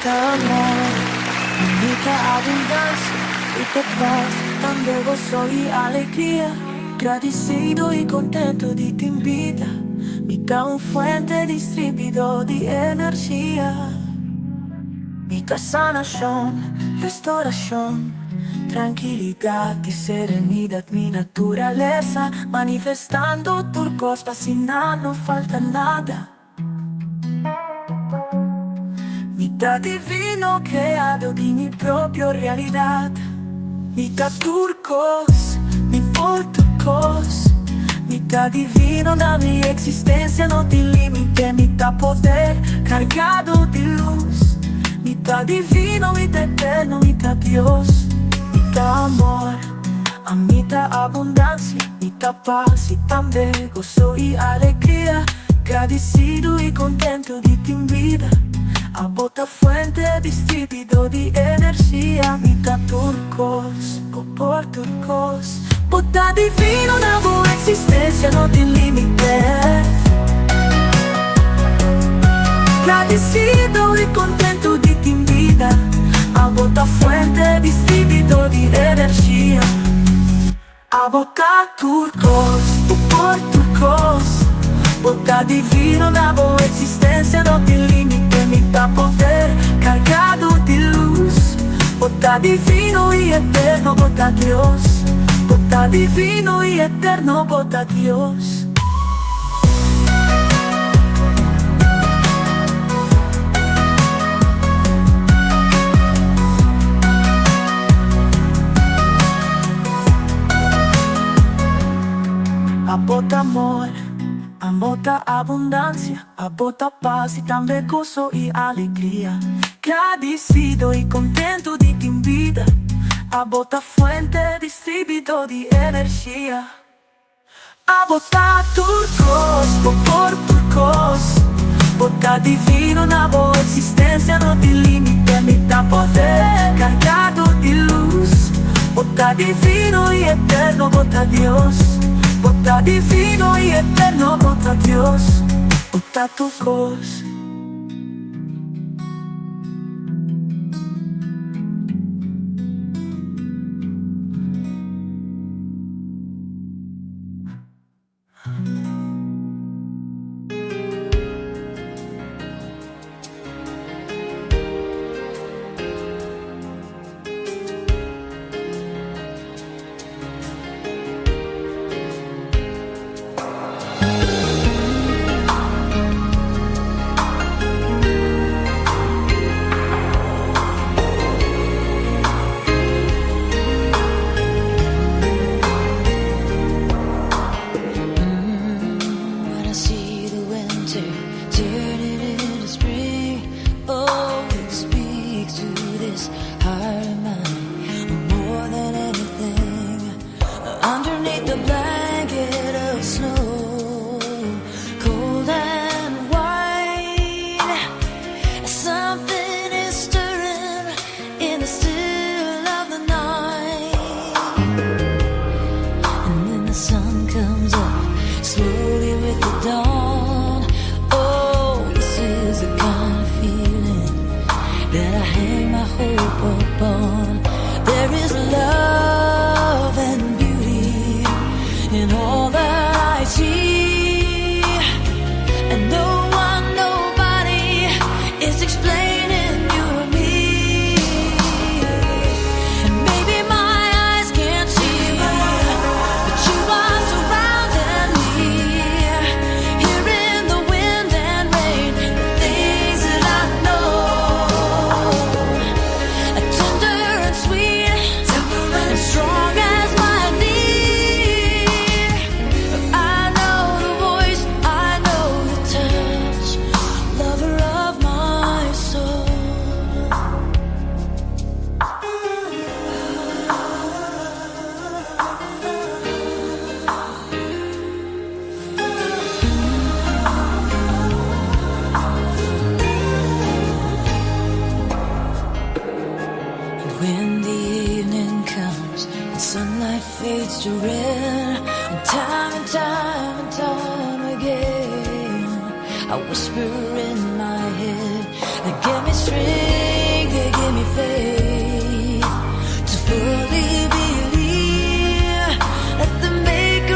amor, única abundancia y te paz, tan de gozo y alegría. Agradecido y contento de ti en vida, me da un fuente distribuidor de energía. Mi da sanación, restauración, tranquilidad y serenidad, mi naturaleza manifestando turcos, fascinado, no falta nada. Mitad divino creado de mi propia realidad, mitad turcos, mi turcos, mitad divino da mi existencia, no te limite, mitad poder cargado de luz, mitad divino, mitad eterno, mitad Dios, mitad amor, a mitad abundancia, mitad paz y también gozo y alegría. Agradecido y contento de ti en vida, a bota fuente distribuido de energía, mitad turcos, por turcos, bota divino na boa existência, não tem limite. Agradecido e contento de ti en vida, a bota fuente distribuido de energia, a bota turcos, por turcos, bota divino na boa existência, não tem limite. Mitad poder cargado de luz, bota divino y eterno, bota Dios, bota divino y eterno, bota Dios. A bota amor, a bota abundancia, a bota paz y también gozo y alegría. Agradecido y contento de ti en vida, a bota fuente distribuido de energía, a bota turcos, por turcos, bota divino na boa existência, não tem limite, mitad poder cargado de luz, bota divino y eterno, bota Dios, bota divino y eterno, bota Dios, bota turcos. Underneath the blanket of snow, cold and white, something is stirring in the still of the night. And then the sun comes up slowly with the dawn. Oh, this is the kind of feeling that I hang my hope upon. There is love and in all that I see, and no one, nobody is explaining you to me. And maybe my eyes can't see, but you are surrounding me. Here in the wind and rain, the things that I know, tender and sweet, and strong as my sunlight fades to red, and time again, I whisper in my head, give me strength, give me faith to fully believe that the maker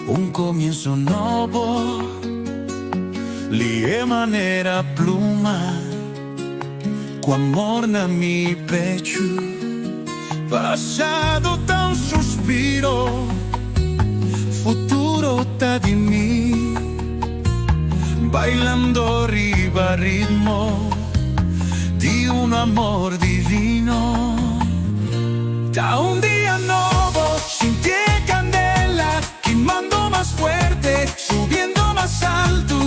un comienzo nuovo, li manera pluma, cu amor na mi pecho, pasado da un suspiro, futuro ta di mí, bailando arriba al ritmo di un amor divino. Da un día nuevo, sin ti candela, quemando más fuerte, subiendo más alto,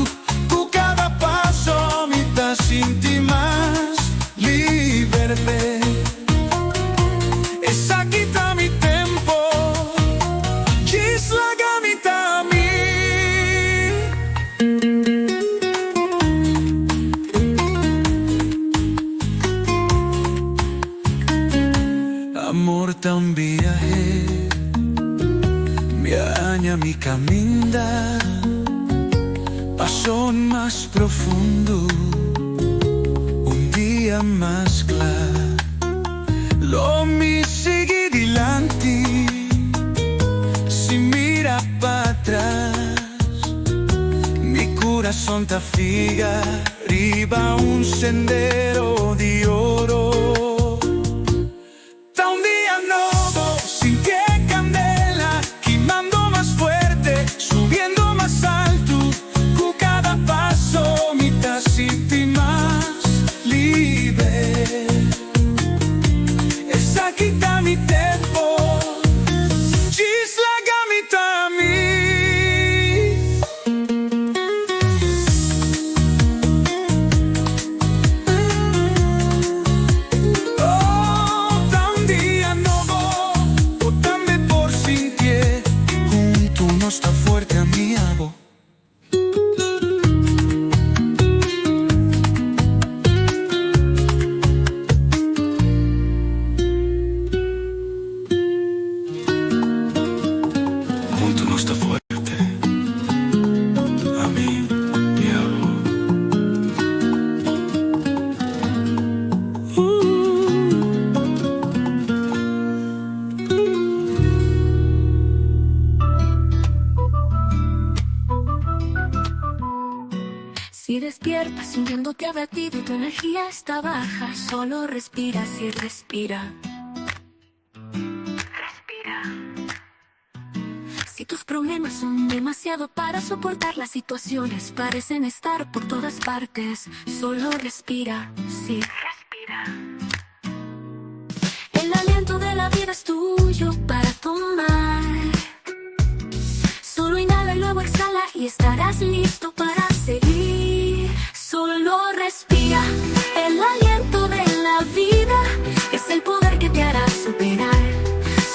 tu cada paso me da sin ti más libre. Esa quita mi tempo, la gamita a mí. Amor tan viaje, mi aña mi caminda, paso más profundo, un día más claro, lo mi sigue dilanti, si mira para atrás, mi corazón ta figa, arriba un sendero de oro. Quita mi tempo, la gamita a mí. Oh, tan día nuevo, o también por sin pie, junto no está fuerte a mi abo. Está fuerte a mí, mi amor. Si despiertas sintiéndote abatido y tu energía está baja, solo respiras y respira. Si tus problemas son demasiado para soportar, las situaciones parecen estar por todas partes, solo respira, sí, respira. El aliento de la vida es tuyo para tomar. Solo inhala y luego exhala y estarás listo para seguir. Solo respira. El aliento de la vida es el poder que te hará superar.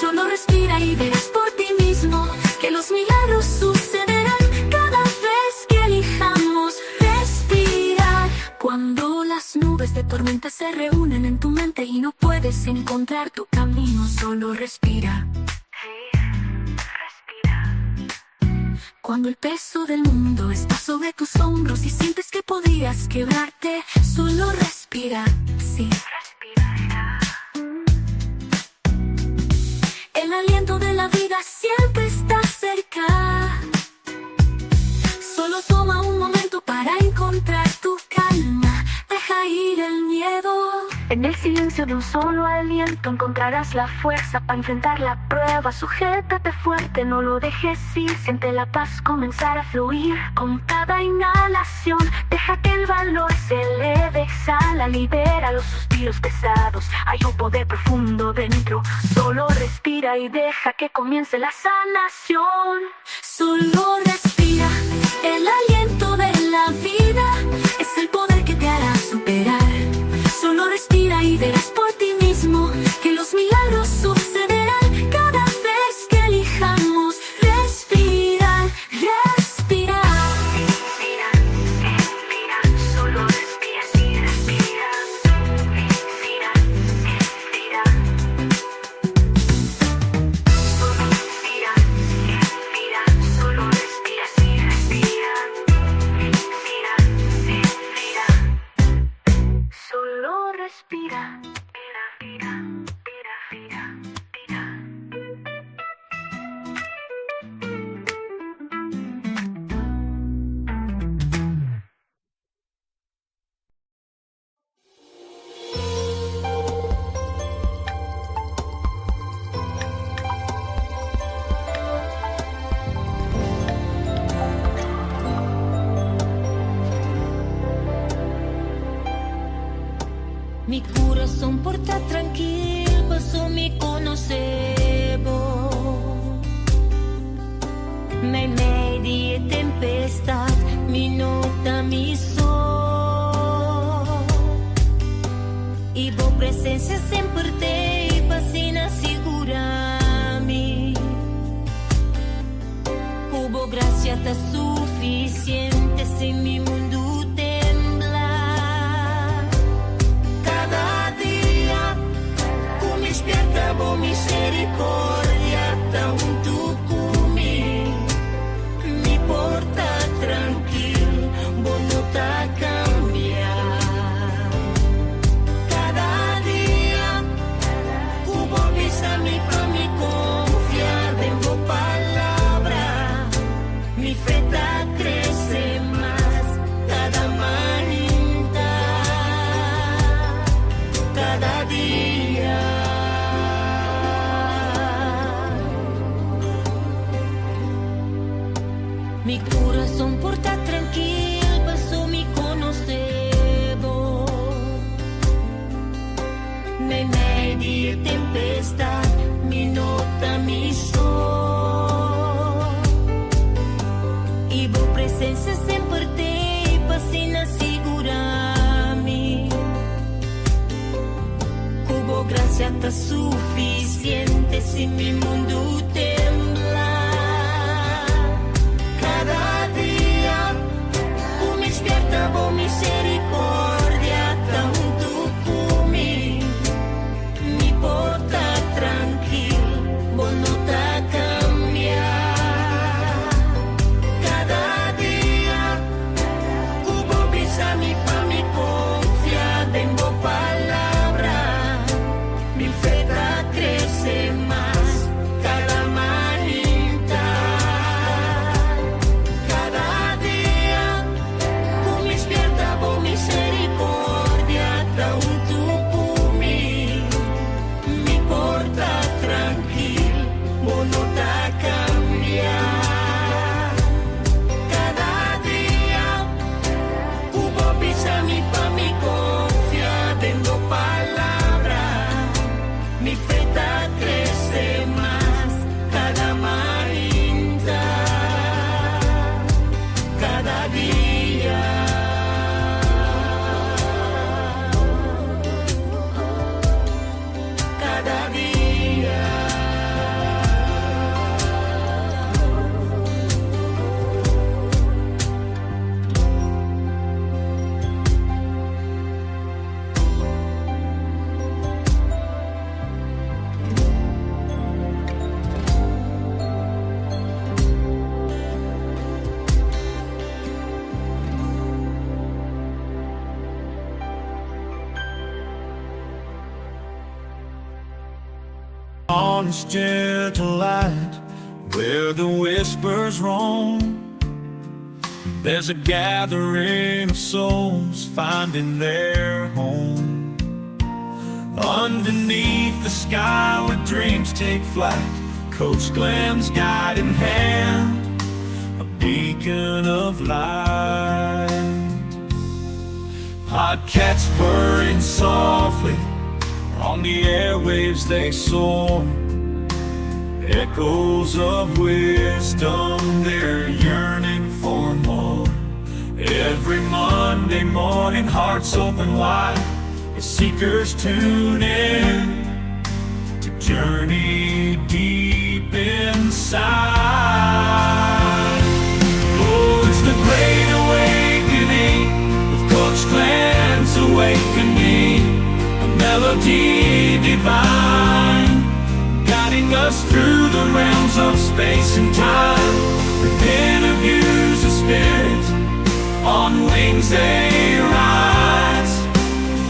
Solo respira y verás por ti mismo que los milagros sucederán cada vez que elijamos respirar. Cuando las nubes de tormenta se reúnen en tu mente y no puedes encontrar tu camino, solo respira. Sí, respira. Cuando el peso del mundo está sobre tus hombros y sientes que podrías quebrarte, solo respira. Sí, respira. El aliento de la vida siempre está cerca. Solo toma un momento para encontrar tu calma. Deja ir el miedo. En el silencio de un solo aliento encontrarás la fuerza para enfrentar la prueba. Sujétate fuerte, no lo dejes ir. Siente la paz comenzar a fluir con cada inhalación. Deja que el valor se eleve, exhala, libera los suspiros pesados. Hay un poder profundo dentro. Solo respira y deja que comience la sanación. Solo respira. El aliento de la vida es el poder que te hará superar. Solo respira y verás por ti mismo que los milagros sucederán cada vez que elijamos respirar, respirar. Respira, respira, solo respira, sí, respira. Respira, respira. Solo respira, respira, solo respira. Mi corazón porta tranquilo, paso mi conocebo. May di e tempestad, mi nota, mi sol. Ibo presencia sempre te, pasina segurami. Cubo gracia ta suficiente se mi mundo tembla. Cada día, con mi despierta bo misericordia, ta un tu cumi. Mi porta tranquil, bo no ta cambiar. Cada día, cubo visa mi pa mi confiar en bo palabra. Mi fe ta crece más cada manita, cada día. Mi corazón porta tranquil, paso mi conocebo. Me di e tempestad, mi nota, mi sol. Ibo presencia sempre te, pasina segurami. Cubo gracia ta suficiente si mi mundo tembla. Cada día, con mi despierta bo misericordia, ta un tu cumi. Mi porta tranquil, bo no ta cambiar. Cada día, cubo visa mi pa mi confia, tengo palabra. Mi fe ta crece más cada manita. Cada día, con mi despierta bo misericordia, ta un tu cumi. Mi porta tranquil, bo no ta cambiar. Cada día, cubo visa mi pa mi confia, tengo palabra. Mi fe ta crece más cada manita, cada día. Cada día. On this gentle light, where the whispers roam, there's a gathering of souls finding their home. Underneath the sky where dreams take flight, Coach Glenn's guiding hand, a beacon of light. Podcasts purring softly, on the airwaves they soar, echoes of wisdom, they're yearning for more. Every Monday morning, hearts open wide, as seekers tune in to journey deep inside. Oh, it's the great awakening, with Coach Glenn's awakening, a melody divine, guiding us through the realms of space and time, with interviews of spirit, on wings they rise,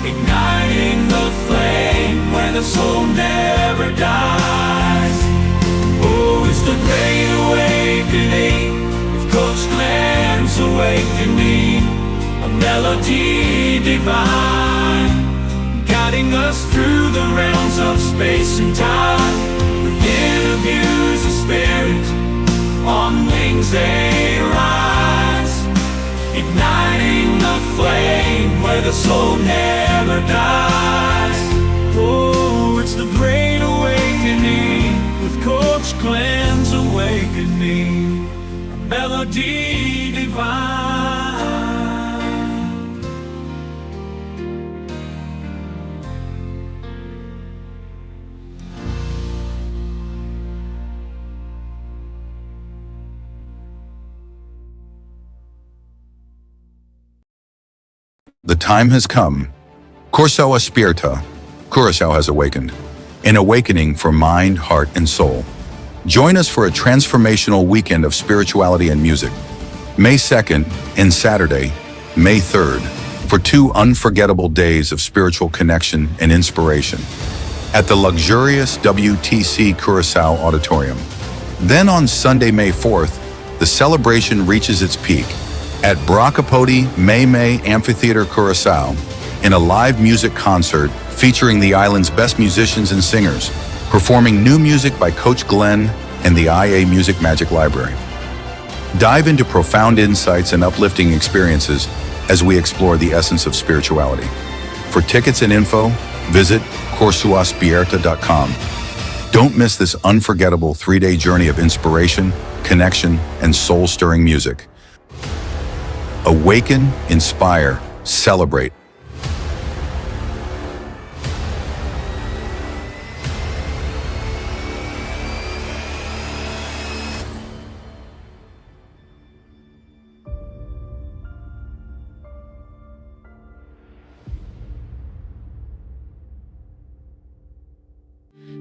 igniting the flame where the soul never dies. Oh, it's the great awakening, with Coach Glenn's awakening, a melody divine, guiding us through the realms of space and time, with interviews of spirit, on wings they rise, igniting the flame where the soul never dies. Oh, it's the great awakening with Coach Glenn's awakening, melody divine. The time has come. Curacao Aspierta. Curacao has awakened. An awakening for mind, heart, and soul. Join us for a transformational weekend of spirituality and music. May 2nd and Saturday, May 3rd, for 2 unforgettable days of spiritual connection and inspiration at the luxurious WTC Curacao Auditorium. Then on Sunday, May 4th, the celebration reaches its peak at Bracapodi May Amphitheater Curacao in a live music concert featuring the island's best musicians and singers, performing new music by Coach Glenn and the IA Music Magic Library. Dive into profound insights and uplifting experiences as we explore the essence of spirituality. For tickets and info, visit CurcaoAspierta.com. Don't miss this unforgettable 3-day journey of inspiration, connection, and soul-stirring music. Awaken, inspire, celebrate.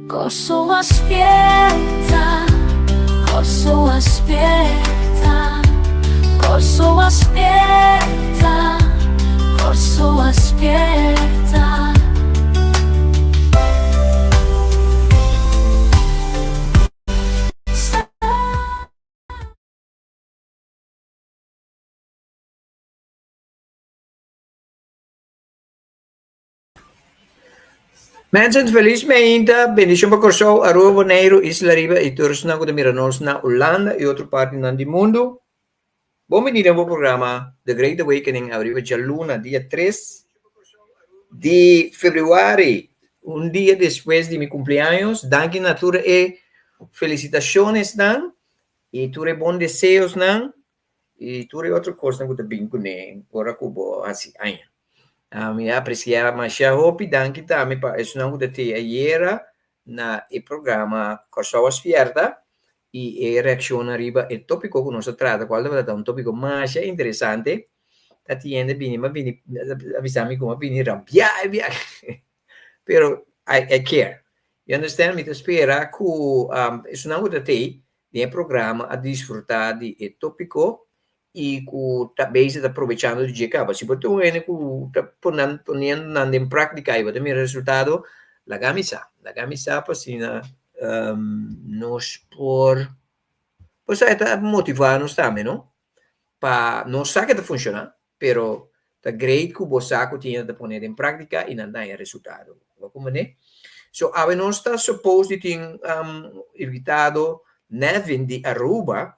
Corso aspetta, corso aspetta, corso aspetta, corso aspetta. Mensen, felizmente, benissimo per corso a Rio Janeiro, Isla Riba e Turismo de Miranos na Holanda e outro parte do mundo. Bom venir ao programa The Great Awakening arriba de Luna, dia 3 de fevereiro, dia depois de meu cumpleaños. Danke natura e felicitações, dan, e ture bons desejos, dan, e ture outra coisa que eu bem com ele, ora que eu assim, ainda. Me apreciar mais a hopi, danke também para isso não que te ayer na e programa Corso Aspierta e reação arriba e tópico que nós trata, qual é um tópico mais interessante, tá tiende bem, mas bem avisar-me como bem rabia, pero I care. You understand? Me espera que isso não que te de programa a desfrutar de tópico e que também se está aproveitando de acaba. Se você tem que está ponendo em prática e vai ter resultado, la camisa para assim nos por pois está motivar-nos também, não? Para não saber que funciona, pero está great que você sabe que tinha de pôr em prática e não dá resultado. Como né? So, a nós está suposto ter evitado Nevin de Aruba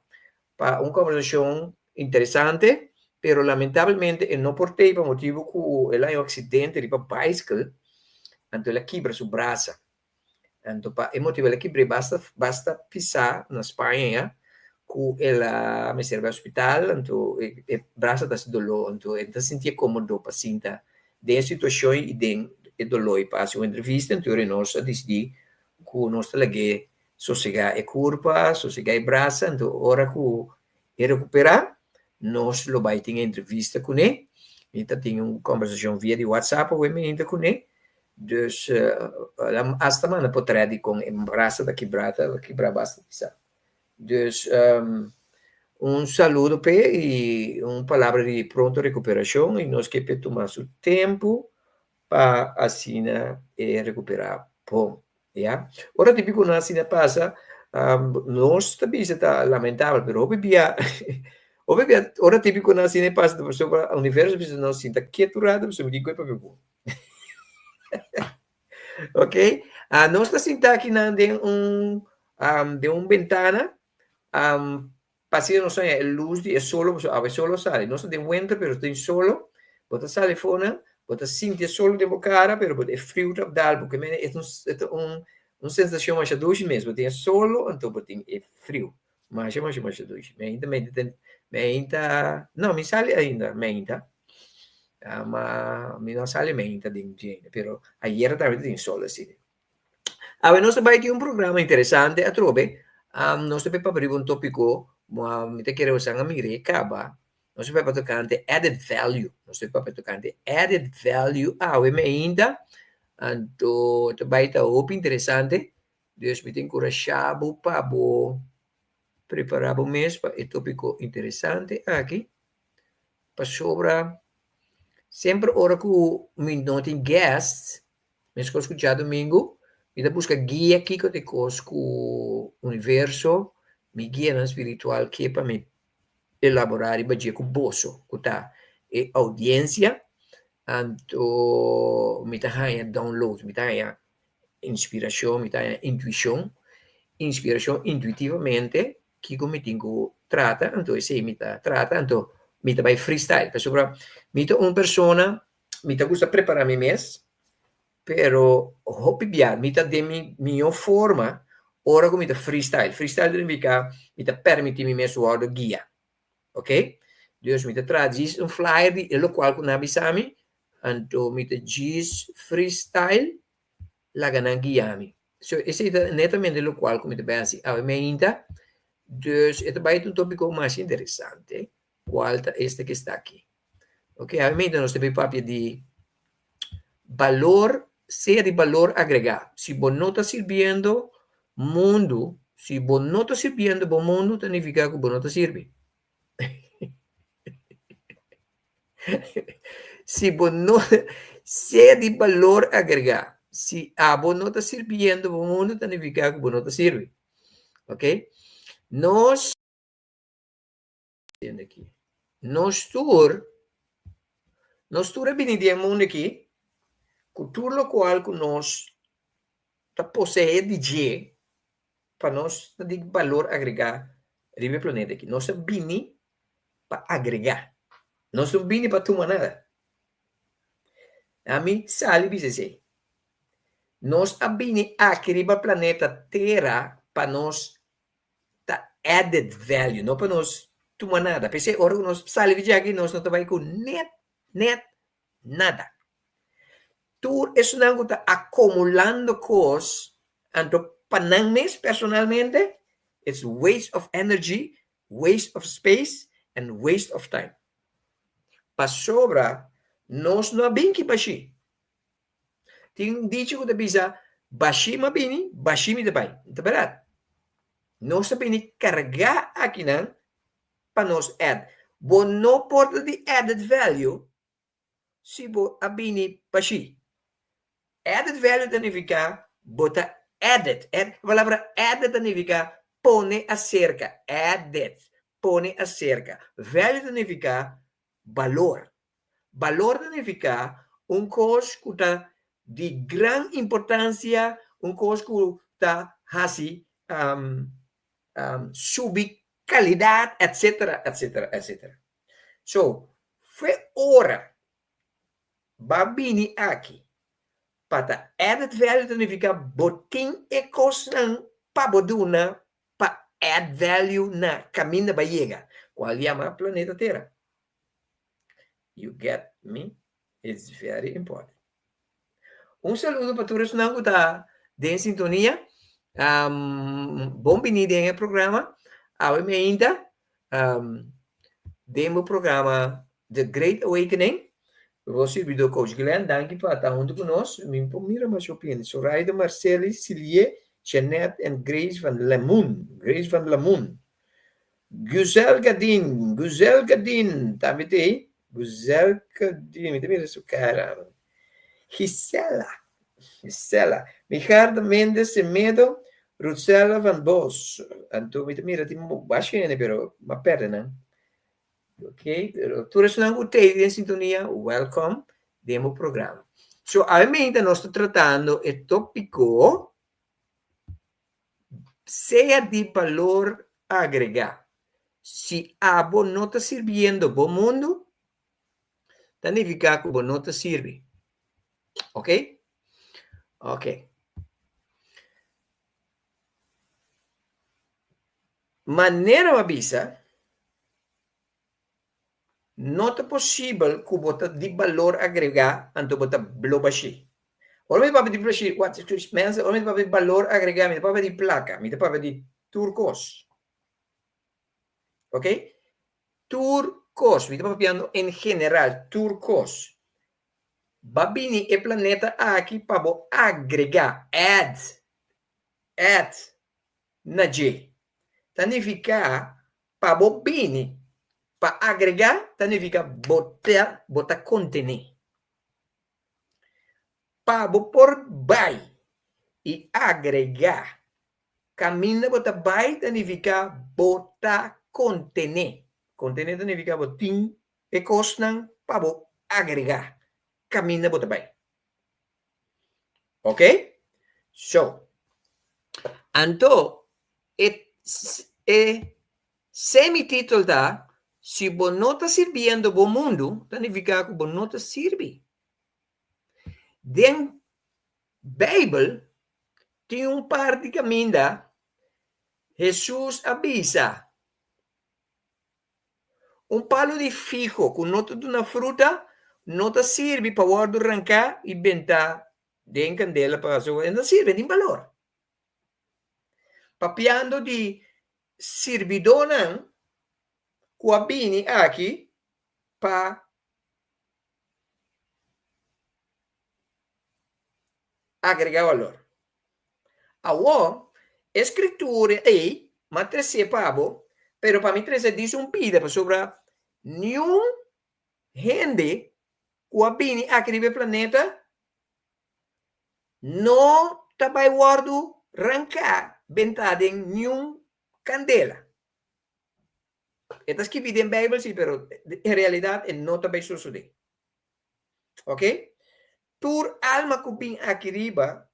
para uma conversação interessante, pero lamentavelmente não portei por motivo que ele é um acidente de bicycle, então ele quebra sua braça. Então, para motivo ele quebra, basta pisar na Espanha, que ele me serve ao hospital, então a braça está se dolor, então ele sentia cômodo para sentar. De situação e de dolor e passa uma entrevista, então nós decidimos que nós temos sossegar a curva, sossegar a braça, então hora que recuperar, nós lo vai ter entrevista com ele, então tem uma conversação via de WhatsApp ou e-mail com ele, dus hasta mana potredi com a braça da quebrada basta pisar. Dus saludo e uma palavra de pronta recuperação e nós que tomar seu tempo para assim recuperar bom, yeah? Ora típico na assim passa, nós também está lamentável, pero ora típico na assim passa sobre o universo, mas não sinta quieturado, sobre digo para ver bom. Ok? Nós está sentado aqui de ventana, passando não sei, luz de solo, a solo sale, nós tem winter, pero tem solo, bota sale fora, bota sentir solo de cara, pero bota frio tá dal, porque é uma sensação mais doce mesmo, tem solo, então bota é frio. Mais doce. Meinta, não, me sale ainda, meinta. Ma mi non sale meinta di genere, però ieri también tem solo assim. Agora, nós vai ter um programa interessante, a trobe, nós temos para abrir um tópico, mas me te quero usar a mire acaba. Nós temos para tocar added value, nós temos para tocar added value, me ainda, então, vai estar open interessante, Deus me tem encorajado para preparar o mês para o tópico interessante aqui, para sobra. Sempre ora que me não tem guests, mas que eu escutar domingo, me busca guia aqui que eu tenho o universo, me guia na espiritual que é para me elaborar e bater com o bolso, que tá e audiência, então me tá download, me tá inspiração, me tá intuição intuitivamente que eu me tenho trata, então esse me tá trata, então me vai freestyle, pessoal, me uma pessoa, me gusta preparar mi mês, pero hopi bia, me de minha forma, ora como me freestyle significa me permite mi mês o guia, ok? Deus me traduz um flyer de lo qual com nabisami, então me diz freestyle, la ganan guiami. So esse é netamente lo qual como me base a meinta, dus het vai um tópico mais interessante. Qual este que está aqui. Ok? Obviamente nós temos papel de valor, seja de valor agregado. Se você não está servindo mundo, se você não está servindo o mundo, significa que você não está servindo. Se você não, seja de valor agregado. Se você não está servindo o mundo, significa que você não está servindo. Ok? Nós aqui. Nós tour é bem de mundo aqui, cultura lo qual que nós tá possui de para nós de valor agregado no planeta aqui. Nós bini para agregar. Nós não bini para tomar nada. A mim sale dizer. Nós bini aqui no planeta Terra para nós tá added value, não para nós tomar nada. Porque ora nós sale de aqui nós não trabalhamos com net nada. Tu isso não está acumulando coisas, então para mim personalmente, it's waste of energy, waste of space and waste of time. Para sobra, nós não bem que baixi. Tem um dicho que bisa baixi ma bini, baixi me debai. Tá verdade? Nós bem carregar aqui não para nós add. Bo não pode de added value se bo abini baixi. Added value significa bota added. A palavra added significa pone a cerca. Added. Pone a cerca. Value significa valor. Valor significa coisa que está de grande importância, coisa que está assim, subir qualidade, etc. So, foi hora babini aqui para added value significa botin e coisa para boduna para add value na caminho da Bahia, qual chama planeta Terra. You get me? It's very important. Um saludo para todos que estão em sintonia. Bom vindo ao programa. Ainda, demo programa The Great Awakening. Eu servidor coach Glenn, danke para estar junto conosco. Mira mais opinião. Soraya Marceli, Cilie, Jeanette e Grace van Lamoon. Guzel Gadin, tá vendo aí? Guzel Gadin, me dá sua cara. Gisela, Ricardo Mendes Semedo, Rucela Van Bos. Então, mira, tem baixinha, pero ma perde, né? Ok? Pero tu ressonan gostei em sintonia, welcome, demo programa. So, obviamente, nós estamos tratando o tópico seja de valor agregado. Se a não está servindo para o mundo, significa que não te serve. Ok? Ok. Maneira avisa, não é possível que você de valor agregar antes você blobashi. Ora me de blobashi, what is means? Ora me de valor agregar, me de placa, me de turcos. Ok? Turcos, me de piano em geral, turcos. Babini e planeta aqui para agregar, add, na J. Significa para bini, para agregar, significa botar contener. Para por by e agregar, caminha botar by, significa botar contener. Contener significa botin e cosnan para agregar. Caminha botar by. Ok? So, anto, semi-título da, se você não está servindo o mundo, significa que você não está servindo. Dentro da Bíblia, tem par de caminho da, Jesus avisa, palo de figo, com nota de uma fruta, não te serve para guardar arrancar e bentar de candela para so, não serve de valor. Papiando de servidona, kuabini aqui para agregar valor. Agora, escritura é, mas pabo, pero para mim diz pida sobre nenhum gente kuabini aqui no planeta não vai guardar arrancar bentada em nenhum candela. Está escrito em Bíblia, sim, pero em realidade não vai suceder. Ok? Tur alma que vem aqui riba,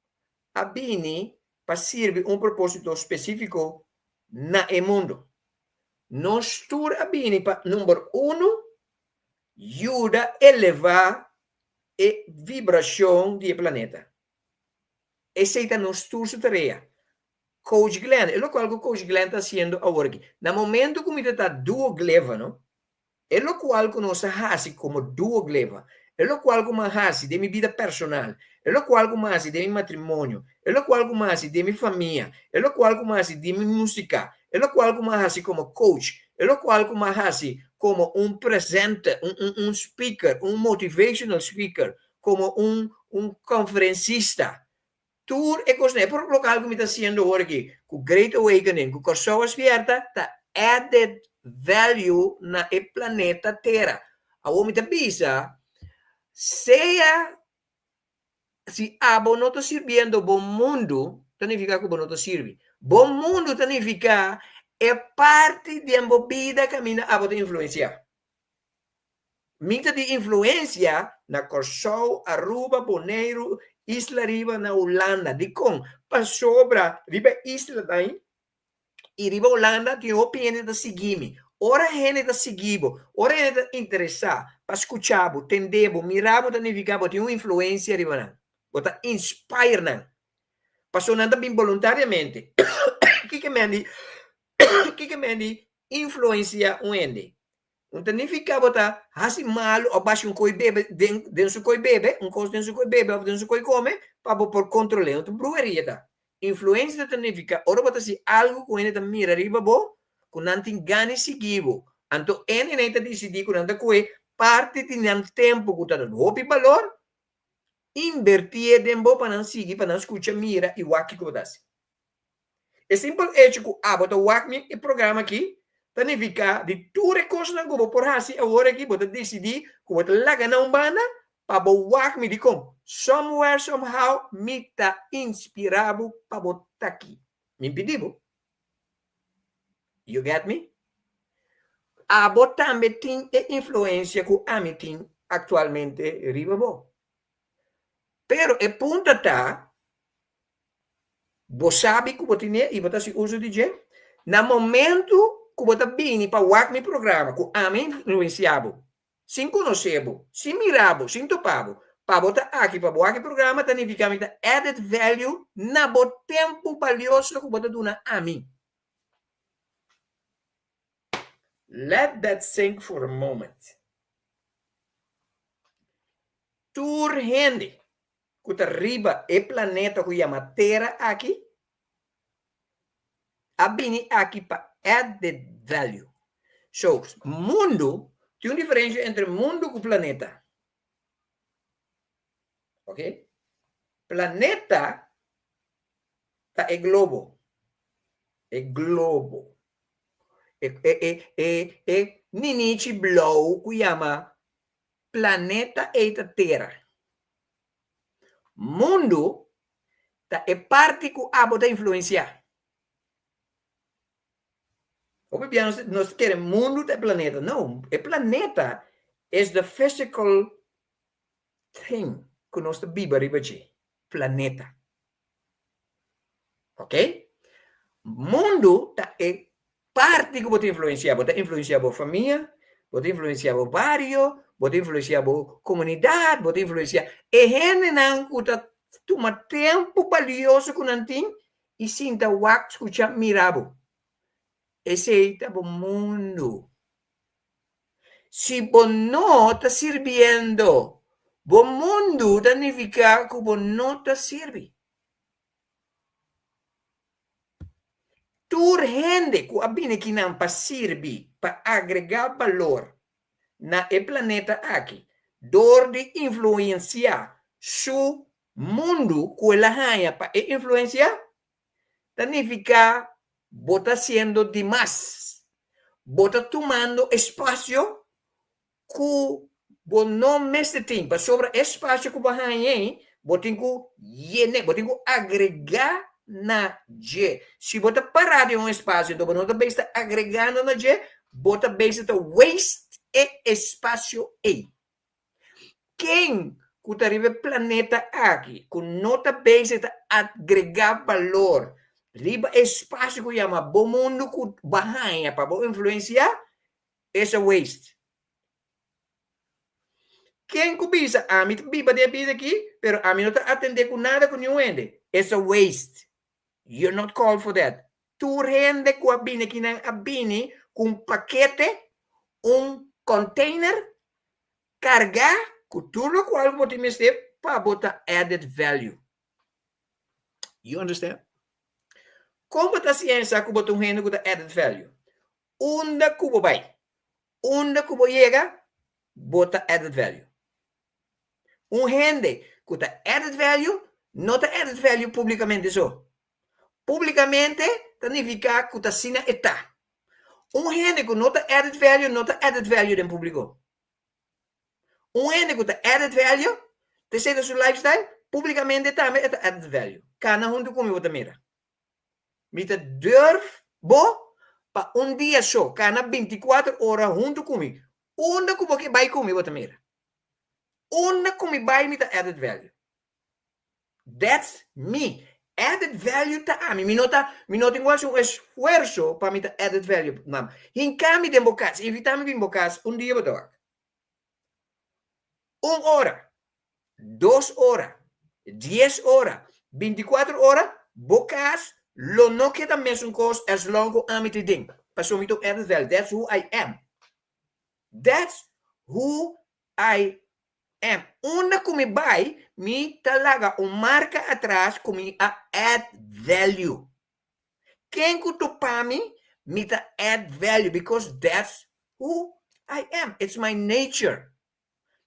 abini para servir propósito específico na mundo. Nós tur abini para, número 1, ajuda a elevar a vibração do planeta. Essa é a nossa tarefa. Coach Glenn, é o qual o Coach Glenn está fazendo agora aqui. No momento que está duo gleva, não? É o qual que nós fazemos como duo gleva. É o qual que nós fazemos de minha vida personal. É o qual que nós fazemos de meu matrimônio. É o qual que nós fazemos de minha família. É o qual que nós fazemos de minha música. É o qual que nós fazemos como coach. É o qual que nós fazemos como presenter, speaker, motivational speaker, como conferencista. Tour é coisa, por local que me está sendo agora aqui, com Great Awakening, com pessoas abertas, está added value na planeta Terra. A homem está bisa, seja se abo não está servindo bom mundo, significa que não está servindo. Bom mundo significa é parte de uma vida que a minha abo de influenciar. Minha de influência na Corsol, Aruba, Bonaire, Isla Riba na Holanda, de com para sobra riba Isla daí e riba Holanda tem opinião da seguir-me. Ora gente da seguibo, ora gente da interessar, para escutar, entender, mirar, significa tem uma influência riba não, bota inspire não. Passou nada bem voluntariamente. Que me influencia um ende. Não significa botar assim mal ou baixo coi bebe dentro coi bebe, coisa dentro coi bebe ou dentro coi come para por controlar. Então bruxaria tá. Influência significa ora botar se algo com ele também mira riba bo, com não tem gane seguivo. Então ele nem tá decidir com não coi parte de não tempo que tá dando hopi valor, invertir tempo para não seguir, para não escutar mira e waki que botar. É simples hecho que botar waki e programa aqui significa de tudo coisas que eu por assim agora aqui vou decidir que vou largar na banda para botar me de como somewhere somehow me tá inspirado para botar aqui. Me pediu? You get me? A botar me tem influência que a me tem atualmente riba bo. Pero é ponta tá você sabe que você tem e você se usa de jeito na momento que você vem para o meu programa, que a mim influenciado, sin conocebo, sin mirabo, sin topabo, para botar aqui, para botar aqui programa, significa que added value na bo tempo valioso que bota duna a mim. Let that sink for a moment. Tur gente, que arriba e planeta que chama Terra aqui, abini aqui para added value. So, mundo, tem uma diferença entre mundo e planeta. Ok? Planeta é globo. É globo. Ninichi blow que chama planeta e Terra. Mundo é parte que a bota influenciar. Obviamente, nós queremos mundo de planeta. Não, o planeta é the physical thing que nós vivemos aqui. Planeta. Ok? Mundo é parte que pode influenciar. Pode influenciar a família, pode influenciar o bairro, pode influenciar a comunidade, pode influenciar. E gente não toma tempo valioso com nantin e sinta o que escuchar mirabo. Esse é o mundo. Se você não está servindo, o mundo significa que você não está servindo. Tur gente que abine que não para servir, para agregar valor na planeta aqui, dor de influenciar su mundo que ela ganha para influenciar, significa bota sendo demais, bota tomando espaço que você não mestre tempo sobre espaço que você ganha, você tem que agregar na G. Se você parar de um espaço, então você não está agregando na G, você está waste espaço E. Quem que arriva no planeta aqui, que não está agregar valor, riba espaço que chama bom mundo que barranha para influenciar, esse é waste. Quem que bisa, a mim viva de vida aqui, pero a mim não está atender com nada com nenhum ende, esse é waste. You're not called for that. Tu rende com abine que não abine com paquete, container, cargar, com tudo qual você me para botar added value. You understand? Como a ciência que botar rende com added value? Onde que você vai? Onde que você chega, bota added value. Rende com added value, não está added value publicamente só. Publicamente, significa que está sina está. Gente que não está added value, não está added value em público. Gente que está added value, te seja seu lifestyle, publicamente também está added value. Cada junto comigo também. Mita durf, para dia só, cada 24 horas junto comigo. Onde que você vai comigo também. Onde que me vai, mita added value. That's me. Added value ta a mí. Mi no tengo un esfuerzo para mi added value. En cambio de embocas, evitame de embocas un día para 1 hora, 2 horas, 10 horas, 24 horas, bocas, lo no queda mesmo cos as longo a mi ding. Paso mi added value. That's who I am. That's who I am. Onde que me vai, me talaga marca atrás com me add value. Quem que tu para mim, me add value, because that's who I am. It's my nature.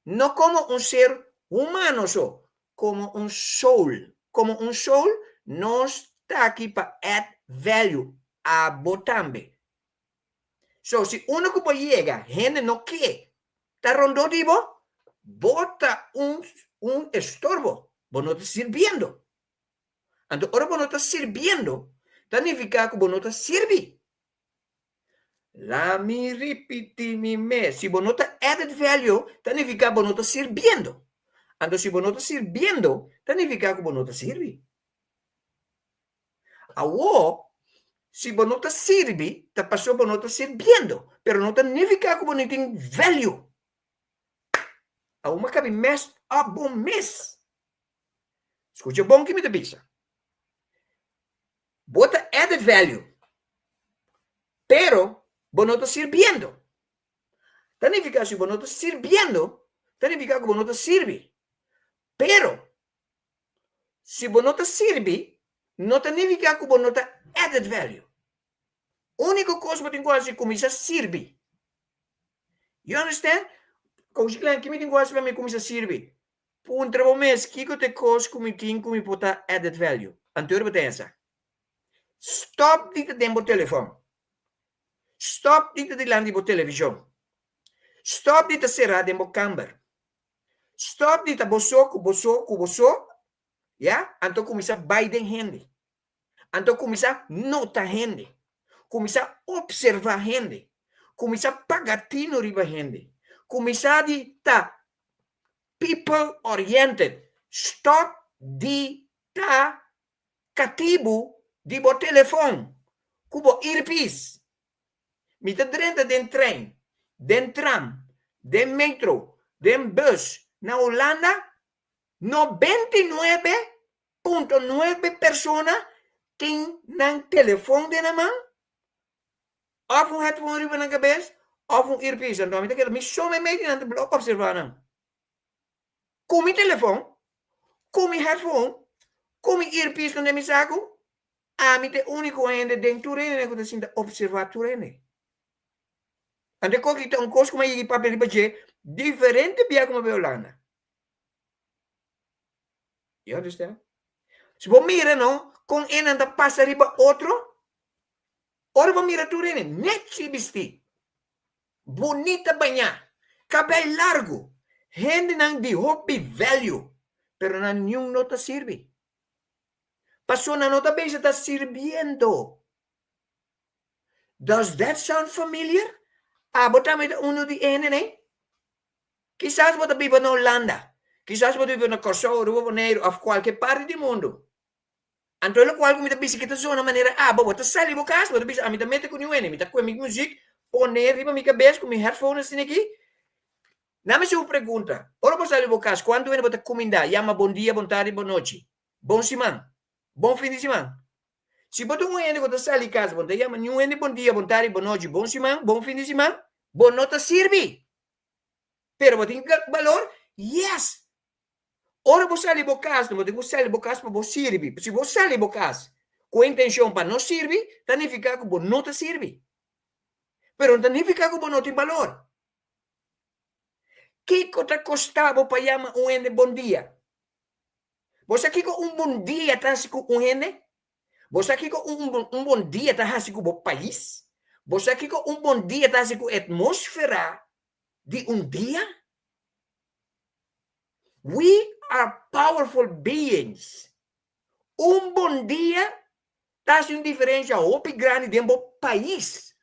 Não como ser humano só, como soul. Como soul, nós está aqui para add value a botambe. So, se uno que chega, gente não quer, tá rondando de bota estorbo, vos no estás sirviendo. Entonces, ahora vos no estás sirviendo, significa que vos no estás sirviendo. La mi repiti mi me, si vos no estás added value, significa que vos no estás sirviendo. Entonces, si vos no estás sirviendo, significa que vos no estás sirviendo. Ahora, si vos no estás sirviendo, te pasó vos no estás sirviendo, pero no significa que vos no tienes value. a uma cabe messed up bom mes. Escuta bom que me bisa. Bota added value. Pero, vos no estás sirviendo. Significa si vos no estás sirviendo, significa que vos no estás sirve. Pero, si vos no estás sirve, no significa que vos no estás added value. Única cosa que tengo que hacer es sirve. You understand? Coach Glenn, que me tengo que hacer para mí como sirve? Por un trabajo mes, que te cosa como tengo como botar added value. Anterior betensa. Stop dit tempo telefoon. Stop dit de land op televisie. Stop dit será tempo camber. Stop dit boso. Ja? Anto começa Biden gente. Anto começa nota gente. Começa observar gente. Começa pagatino riba gente. Começa de ta people oriented. Stop de ta cativo di bo telefoon. Kubo earpiece. Mita drenta den trein, den tram, den metro, den bus. Na Holanda, 99.9 personas tienen telefoon de na man. Of een headphone riba na cabeza, of een earpiece. En dan me zo mee aan de blok observeren. Kom je telefoon, kom je headphone, kom je earpiece dan de zaken. A te único ainda dentro de que você observar turene. Ande coque então coisa como aí papel de budget diferente bia como Holanda. You understand? Se você mira não, com um anda passa riba outro, ora você mira turene, net se vestir. Bonita banha, cabelo largo, gente não de hobby value, pero não nenhum nota serve. Passou na nota bem, está sirviendo. Does that sound familiar? Botamos uno de ene, né? Quizás você vive na Holanda. Quizás você vive na Curaçao, Rio de Janeiro, ou qualquer parte do mundo. Então, o qual me bicicleta só na maneira, você sai do casa, você bisa, me mete com o ene, me com a música, põe riba minha cabeça, com meu headphone assim aqui. Não me sua pergunta. Ora, você sai do casa, quando você comida, chama bom dia, boa tarde, boa noite. Bom semana. Bom fim de semana. Se você não é que sai de casa, você chama não é bom dia, boa tarde, boa noite, bom semana, bom fim de semana, bom nota serve. Pero você tem valor? Yes. Ora você sai de casa, você tem que sair de casa para você servir. Se você sai de casa com a intenção para não servir, significa que você não te serve. Pero não significa que você não tem valor. Que te costava para chamar bom dia? Você aqui com bom dia está com gente? Você aqui com bom dia está com o país? Você aqui com bom dia está com a atmosfera de dia? We are powerful beings. Bom dia está com diferença muito grande dentro do país.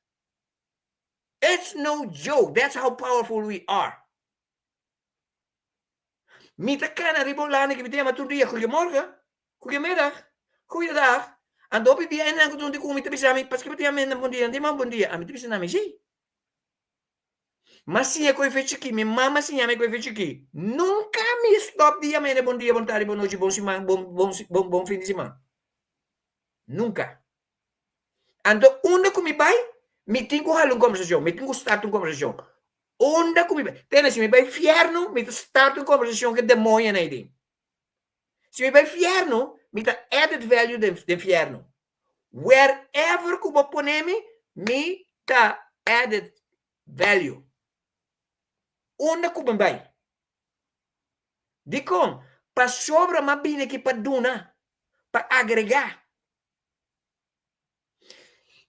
It's no joke. That's how powerful we are. Mita kana ribolane que me tema todo dia. Goedemorgen, goedemiddag, goeiedag. En dopi dia en aku tundi kumi tapi sami pas que dia men bom dia, ande bom dia. Ami tapi nami si. Mas sim é coi fecho aqui, minha mama sim é coi fecho aqui. Nunca me stop dia men bom dia, bom tarde, boa noite, bom semana, bom fim de semana. Nunca. Ando onde comi pai, me tenho que halar conversação, me tenho que start conversação. Onda comigo. Se me vai inferno, me start uma conversação que demônio na ideia. Se me vai inferno, me dá added value de inferno. Wherever que eu poneme, me dá added value. Onda que eu vai. De como? Para sobra, mas bem aqui para duna. Para agregar.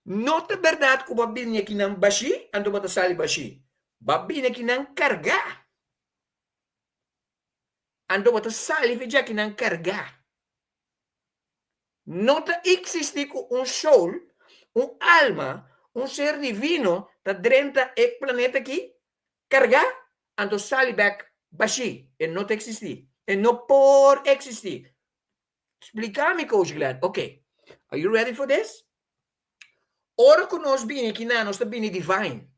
Nota verdade que eu vim aqui na baixi, ando para sair baixi. Babine que não carregar. Ando bota saliva já que não carregar. Não existe soul, alma, ser divino, tá dentro do planeta aqui, carregar, ando saliva baixi, e não existe. E não por existir. Explica-me, Coach Glenn. Ok. Are you ready for this? Ora que nós bine aqui nós tá bine divine.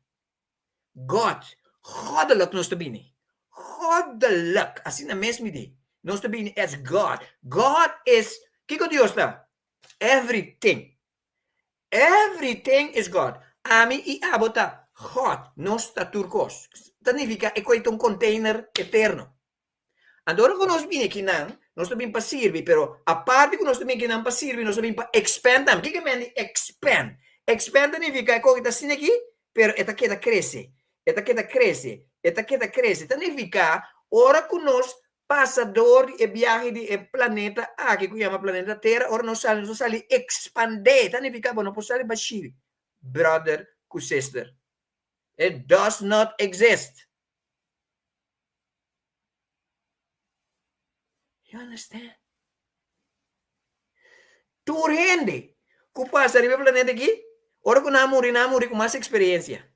God, goddelijk nos te binnen. goddelijk. Assim na mesma ideia. Nós também as God. God is, que Deus está? Everything. Everything is God. Ami e abota God. Nós está turcos. Significa é um container eterno. Agora que nós vimos aqui não, nós também para servir, pero a parte que nós também que não para servir, nós também para expand. O que é expand? Expand significa que está assim aqui, pero esta queda cresce. Esta queda cresce. Esta queda cresce. Significa, hora que nós passador e viagem de planeta aqui que chama planeta Terra, ora nós saímos expandir. Significa, não pode sair baixir. Brother, sister. It does not exist. You understand? Tu rende. Que passa no planeta aqui, ora que namori com mais experiência.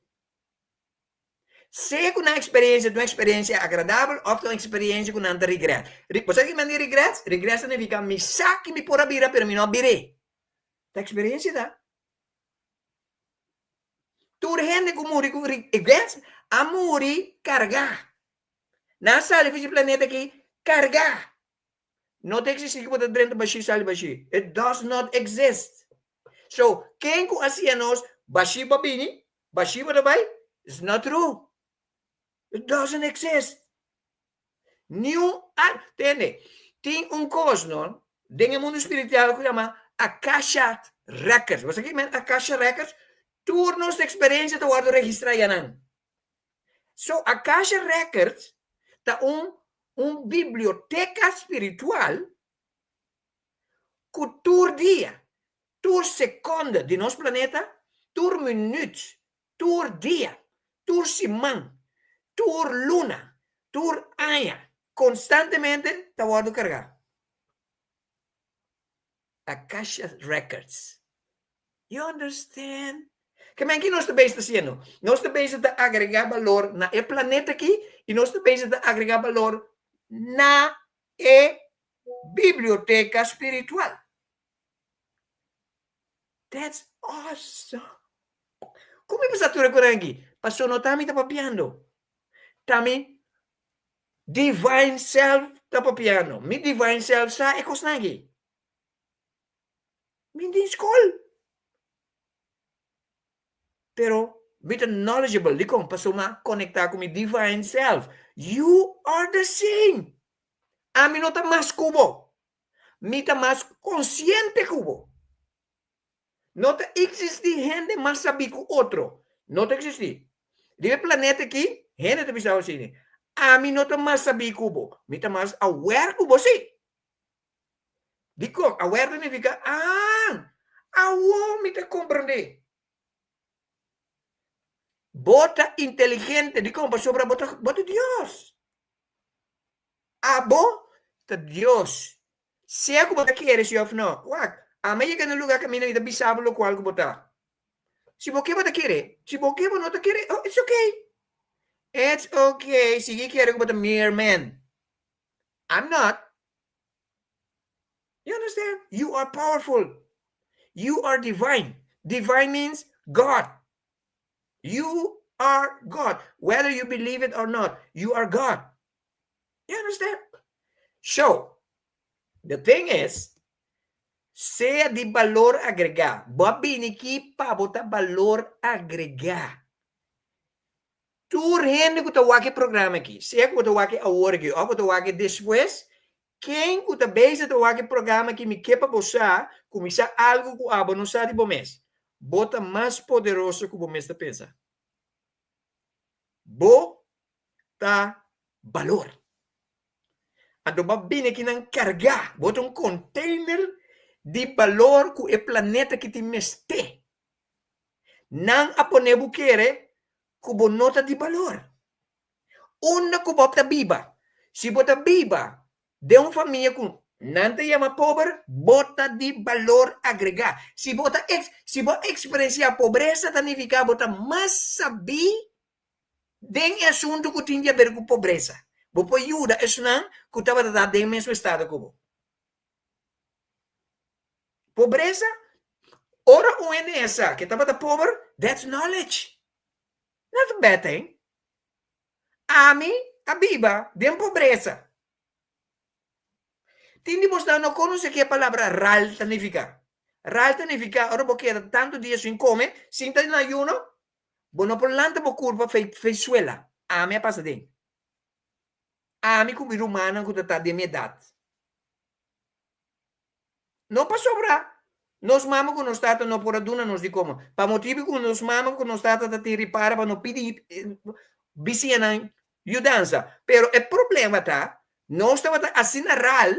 Se com uma experiência agradável, ou uma experiência com não regret. Você que manda regret? Regret significa me saque me por a bira, pero me não birei. A experiência dá. Tu rende com muri com regret, a muri carregar. Na sala do planeta aqui, carregar. Não existe que pode dentro baixi sali baixi. It does not exist. So, quem com assim nós baixi babini, baixi babai, it's not true. It doesn't exist. Entende? Tem coisa, não? Dentro do mundo espiritual que chama Akasha Records. Você que Akasha Records? Turnos de experiência te guardo registrar já não. So, Akasha Records tá biblioteca espiritual que tur dia, tur segunda de nosso planeta, tur minuto, tur dia, tur semana, tur luna, tur año, constantemente te guardo cargar. Akasha Records. You understand? Que aqui nós também está sendo. Nós também está agregar valor na planeta aqui e nós também está agregar valor na biblioteca espiritual. That's awesome. Como é que você está aqui? Passou no tami está papiando. Tami divine self está papiando. Mi divine self sa é cosnagi. Mi di school. Pero with knowledgeable, di kong pasuma conectar com mi divine self. You are the same. A mí no está más cubo. Mi está más consciente cubo. No te existe gente más sabia que otro. No te existe. Dime planeta aquí, gente te pisaba así. A mí no está más sabia cubo. Mi está más aware cubo, sí. Digo, aware significa, mi te comprende. Bota inteligente, di como sobre bota Dios. Bota Dios. Se é que você quer, se ou não. A meia que no lugar caminha e da sabe lo qual que botar. Se você você quer, se você não te quer, it's okay. It's okay. Se você quer que botar mere man. I'm not. You understand? You are powerful. You are divine. Divine means God. You are God. Whether you believe it or not, you are God. You understand? So, the thing is, sea de valor agregar. Bobini aqui para botar valor agregar. Tu rende que tu wake programa aqui. Se é que tu wake agora aqui, ou que tu wake depois, quem que tu beija tu wake programa que me quer para você, começar algo que a não sabe bom mês. Bota mais poderoso que o mês da pensa. Bota valor. Ando babine que não carregar. Bota container de valor que o planeta que te meste. Não apone buquere que o nota de valor. Una que bota biba. Se bota biba de uma família com não te chama pobre, bota de valor agregar. Se bota experienciar pobreza, significa bota mais saber de assunto que tem a ver com pobreza. Você ajuda, isso não, que estava dando em mesmo estado como. Pobreza, ora o NSA, que estava pobre, that's knowledge. Not a bad thing. A mim, a viva de pobreza. Tindimos na não conhece que a palavra ral significa. Ral significa, ora porque era tanto dia sem comer, sinta na ayuno, bono por lanta por curva fez suela. A minha passa dentro. A minha comida humana que está de minha idade. Não para sobrar. Nós mamamos com nós tata não por aduna nos de como. Para motivo que nós mamamos com nós tata te repara para não pedir bicina ajudança. Pero o problema tá, nós estava assim na ral,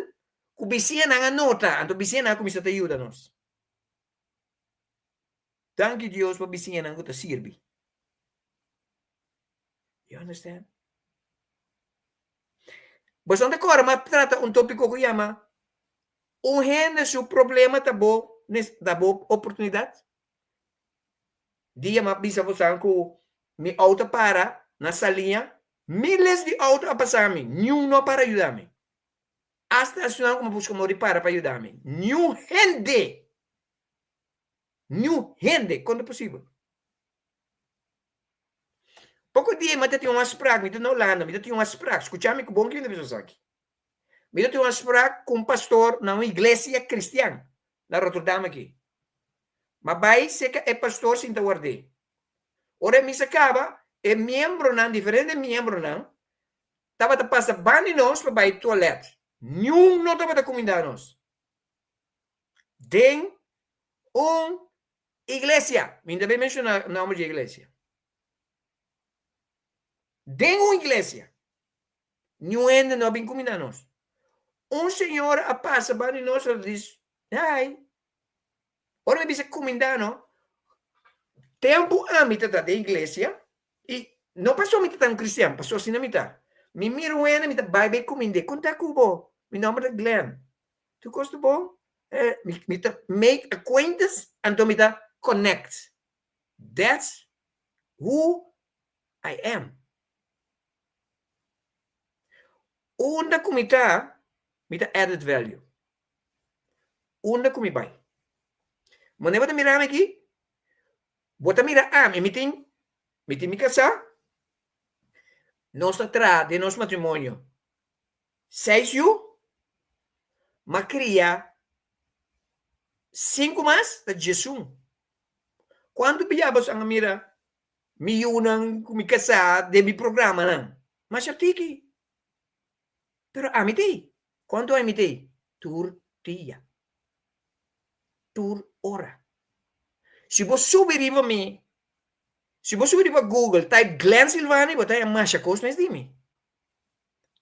que bicina não nota, então bicina começa a ajudar nós. Thank you Deus para bicina que te serve. You understand? Bastante agora, mas trata tópico que chama gente seu problema tá bom, da boa oportunidade. Dia mas bisa você que mi auto para na salinha, milhares de autos a passar-me, nenhum não para ajudar-me. Hasta a senhora como busca morrer para ajudar-me. Nenhum gente, quando é possível. Pouco dia, mas tem umas pragas, me na Holanda, me tem umas pragas. Escucha-me que bom que ainda pessoas aqui. Me tem umas pragas com um pastor na uma igreja cristã, na Rotterdam aqui. Mas vai ser que é pastor sem te guardar. Ora, me se acaba, é membro não, diferente membro não, estava a passar banho nós para ir toalete. Nenhum não estava a comida nós. Den igreja. Me ainda bem mencionar o nome de igreja. Den igreja. Nenhum ainda não vem comida nós. Senhor a passa banho nós e diz, ai, ora me diz comida não. Tempo a mitad da igreja e não passou mitad um cristiano, passou assim na mitad. Me miro ena mitad vai bem comida. Conta cubo. Meu nome é Glenn. Tu gosta bom? Mitad make acquaintance and mitad connect. That's who I am. Onda comida mitad added value. Onda comi vai. Mas nem vou mirar aqui. Bota mira me tem me casar. Nós atrás de nosso matrimônio. 6 anos. Mas cria 5 mais de Jesus. Quando viamos a mira, me unam com me casar de mi programa não. Mas eu tiki. Pero amiti. Quanto amiti? Tur dia. Tur hora. Se você subir para mim, se você subir para Google, type Glenn Silvani, você vai achar coisas mais de mim.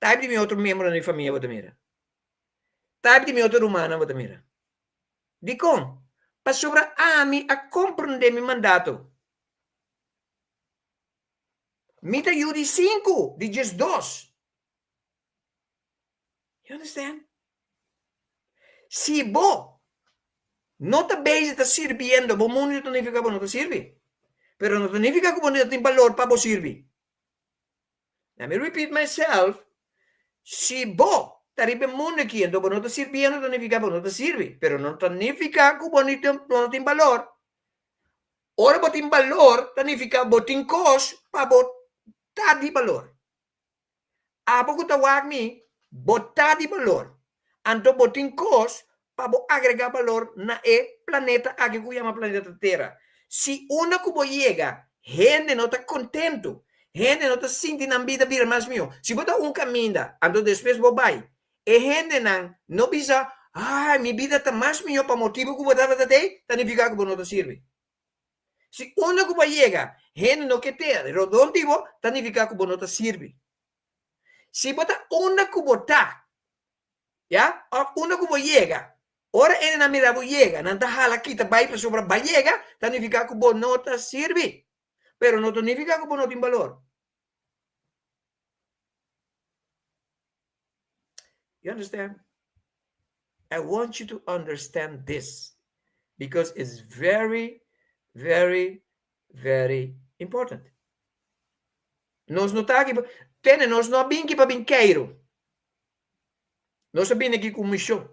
Type de meu outro membro da família, você mira. Type de meu outro humano, você mira. De como? Para sobre a mim a compreender meu mandato. Me te ajude 5, de just 2. You understand? Se você não está bem, está servindo, o mundo não significa que não te sirve. Pero não significa que você tem valor para você servir. Let me repeat myself. Se você está no mundo aqui, então você não está servindo, não significa que não te sirve. Pero não significa que você não tem valor. Ora, você tem valor, significa que você tem coisa para você estar de valor. A pouco está a mim, você está de valor. Então, você tem coisa para agregar valor na planeta aqui que chama planeta Terra. Se uma que chega, gente não está contento, gente não está sentindo a vida mais meu. Se você um caminho, então depois você vai. E gente não pensa, minha vida está mais melhor para motivo que você está aí, significa que você não te serve. Se uma que chega, gente não quer ter, redondivo, significa que você não te serve. Se você uma que está, uma que chega, ora ele na mira llega, não está hala aqui, vai para sobre a llega, significa que você não te serve. Pero não significa que você não tem valor. You understand? I want you to understand this because it's very, very, very important. Nós não está aqui, nós não vim aqui para brinquedo. Nós vim aqui com missão.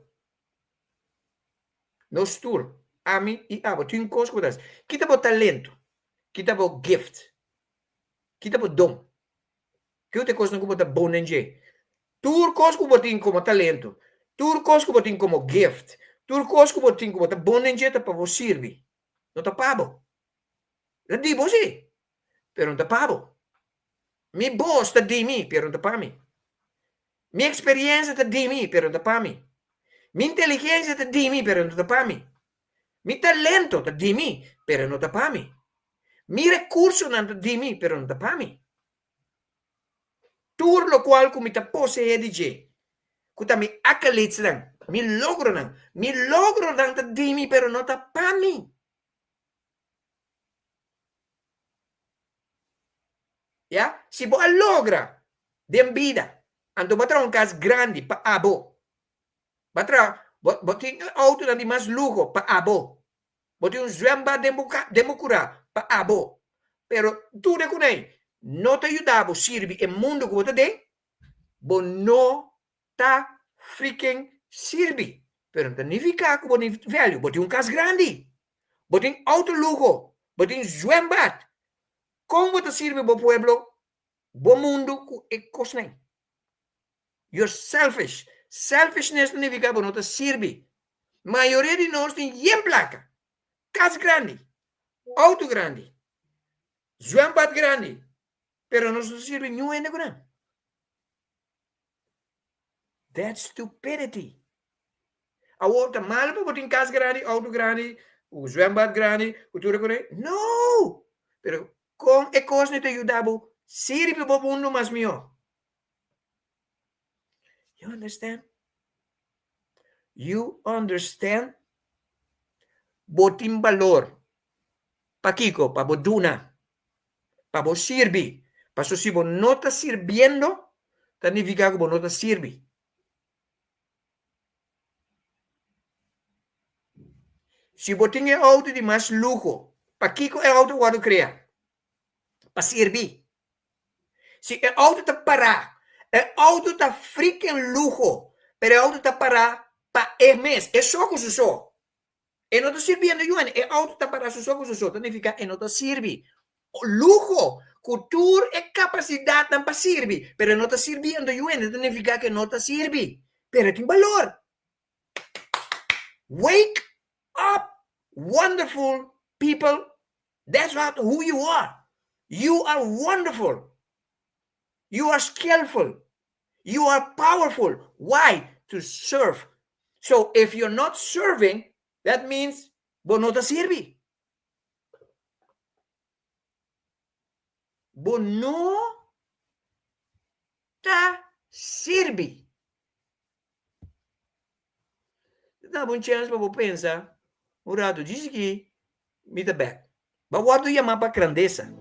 Nós tour, ami e abo, tem coisas que das. Kita po talento, kita po gift, kita po dom. Que te coisa não bota bom nenje. Tur coisa que botin como talento. Tur coisa que botin como gift. Tur coisa que botin como bota bom nenje para você servir. Não tá pabo. La di você. Pero não tá pabo. Mi boss tá di mi, pero não tá para mim. Minha experiência tá di mi, pero não tá para mim. Minha inteligência tá di mi, pero não tá para mim. Mi talento tá di mi, pero não tá para mim. Mi recurso não tá di mi, pero não tá para mim. Tur lo qual que mi ta posee DJ. Kuta mi accolades lang. Mi logro lang ta di mi, pero não tá para mim. Ya? Si bo logra de vida, anto batra un cas grande pa abo. Batra, botin auto na di mas lujo pa abo. Botin un zwemba democura pa abo. Pero tu de kunai, no te ayudabo sirvi e mundo como te de, bo no ta freaking sirvi. Pero não significa que botin velho, botin un cas grande. Botin auto lujo, botin zwembad. Como te sirve bo pueblo, bo mundo e cosnei. You're selfish. Selfishness significa que não te sirve. Maioria de nós tem yen placa. Casa grande. Auto grande. Zwembad grande. Pero não te sirve nenhum ainda grande. That's stupidity. A outra mal para botar casa grande, auto grande, o zwembad grande, o tudo grande. No! Pero com e coisa te ajudava, sirve para o mundo mais melhor. You understand? You understand? Botin valor. Pa Kiko, pa Boduna, pa bo sirvi. Pa so si bo no está sirviendo, significa que bo no te sirve. Si botin é auto de mais lujo, pa Kiko é auto que cria. Pa servir. Si el auto está parado, el auto está freaking lujo, pero el auto está parado para el mes. Es só que só. E não está sirviendo, Juan. El auto está parado só que só. Significa que não está sirve. Lujo, cultura e capacidade para servir, pero não está sirviendo, Juan. Significa que não está sirve. Pero tem valor. Wake up, wonderful people. That's who you are. You are wonderful. You are skillful. You are powerful. Why? To serve. So if you're not serving, that means vos no te sirve. Vos no te sirve. Dá uma chance para você pensar. O rato diz que me dá bem. Mas o rato chama para grandeza.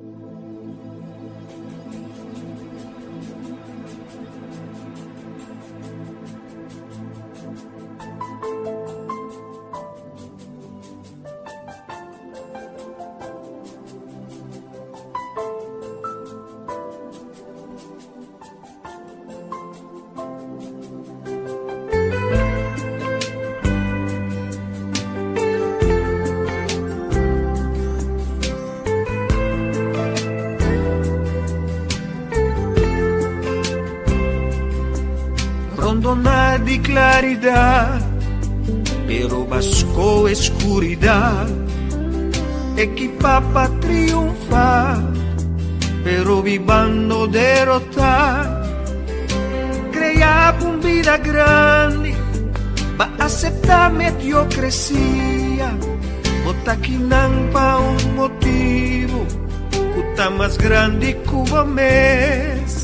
Rondona di claridad, pero vasco escuridad, equipa para triunfar, pero vivando derrotar, crea una vida grande, va a aceptar mediocresía, bota que não pa un motivo, puta más grande que o mes.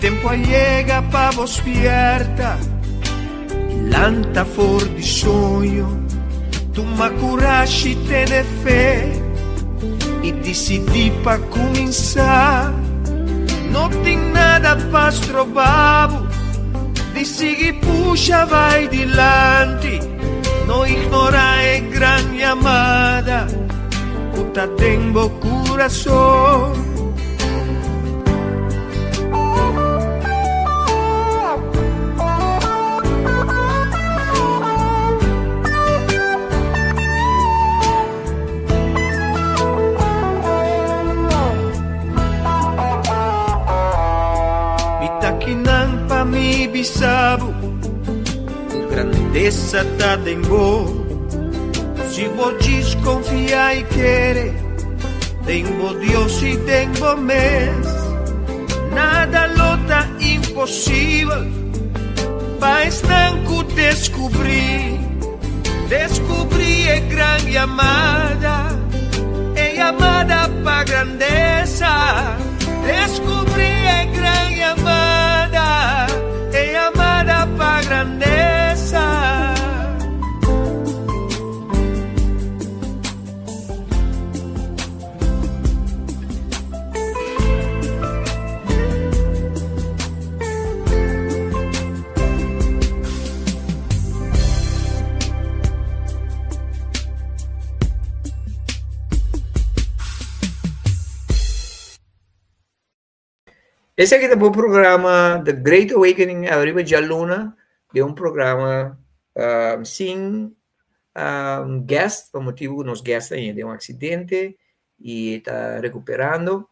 Tempo llega pa vos pierta, lanta for di sogno, tu ma coragem te de fé e decidi pa começar. Não tem nada pa trovar, de seguir puxa vai dilante, não ignora a gran chamada, que tá dentro coração. mi bisabo, tu grandeza tá em bo. Se vos desconfiar e querer, tenho Deus e tenho mês. Nada lota impossível, mas não descobrir. Descobri é grande amada, é amada pra grandeza. Descobri é grande amada, é amada pra grandeza. Esse aqui é o programa The Great Awakening arriba de Luna, de um programa sem guest, por motivo que nos guests têm de um acidente e está recuperando.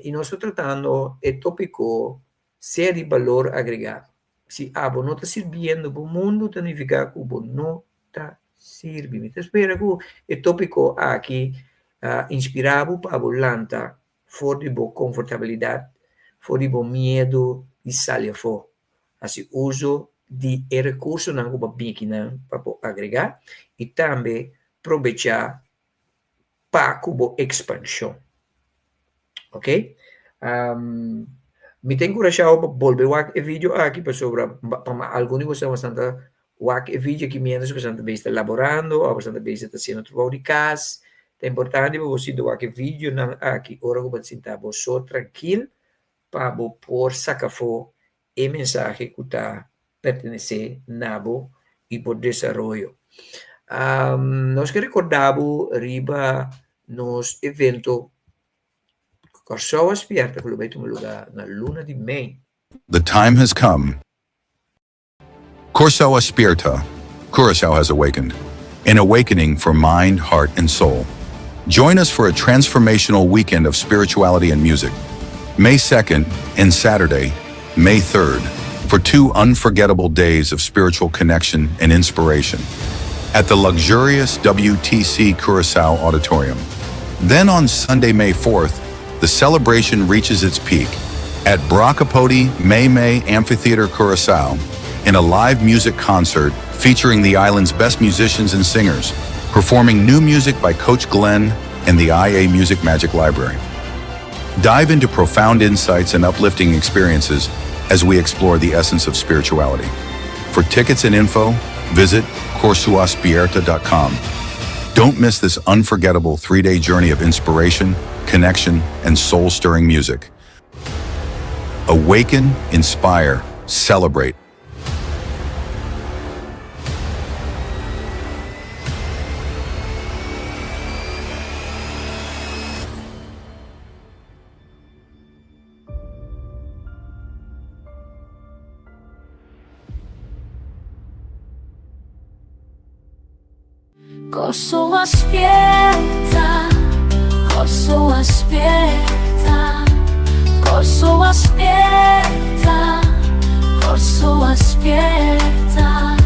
E nós estamos tratando o tópico ser de valor agregado. Se você não está servindo para o mundo, significa que você não está servindo. Então, espero que o tópico aqui inspirado para você fora de boa confortabilidade, fora de bom medo e sair fora. Assim, uso de recurso não como pequena para agregar e também aproveitar para como expansão. Ok? Me tem encorajado para volver o vídeo aqui para sobre alguns de vocês bastante o vídeo que menos bastante bem está elaborando ou bastante bem está sendo trabalho de casa. É importante para você ver aquele vídeo aqui, ora que você está só tranquilo para por sacar fora a mensagem que está pertencer nabo e por desenvolvimento. Nós que recordamos riba nos evento Corso Aspierta que vai tomar lugar na luna de Maine. The time has come. Corso Aspierta. Curaçao has awakened. An awakening for mind, heart, and soul. Join us for a transformational weekend of spirituality and music. May 2nd and Saturday, May 3rd, for 2 unforgettable days of spiritual connection and inspiration at the luxurious WTC Curaçao Auditorium. Then on Sunday, May 4th, the celebration reaches its peak at Bracapodi May Amphitheater Curaçao in a live music concert featuring the island's best musicians and singers, performing new music by Coach Glenn and the IA Music Magic Library. Dive into profound insights and uplifting experiences as we explore the essence of spirituality. For tickets and info, visit corsuaspierta.com. Don't miss this unforgettable 3-day journey of inspiration, connection, and soul-stirring music. Awaken, inspire, celebrate. Corso aspetta, corso aspetta, corso aspetta, corso aspetta.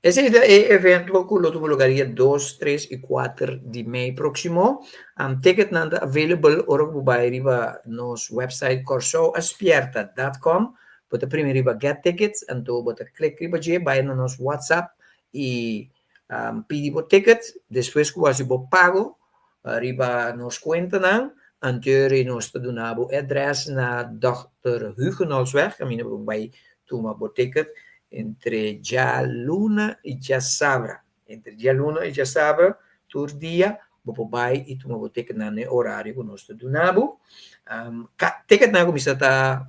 Ese es el evento que lo tuvo lugar el 2, 3 y 4 de mayo próximo. Ticket nanda available ora que vai riba nos website corsoaspierta.com. Bota primeiro riba get tickets, então bota click riba je, vai no nos WhatsApp e pedir por tickets. Depois que você pago, riba nos conta não. Anterior nos donavo adres na Dr. Hugenholzweg, caminho vai tomar por ticket. Entre ya luna y ya sabra. Entre ya luna y ya sabra, tur dia, bopo bai e tuma boteca na horário que nós donamos. Ticket na comisa ta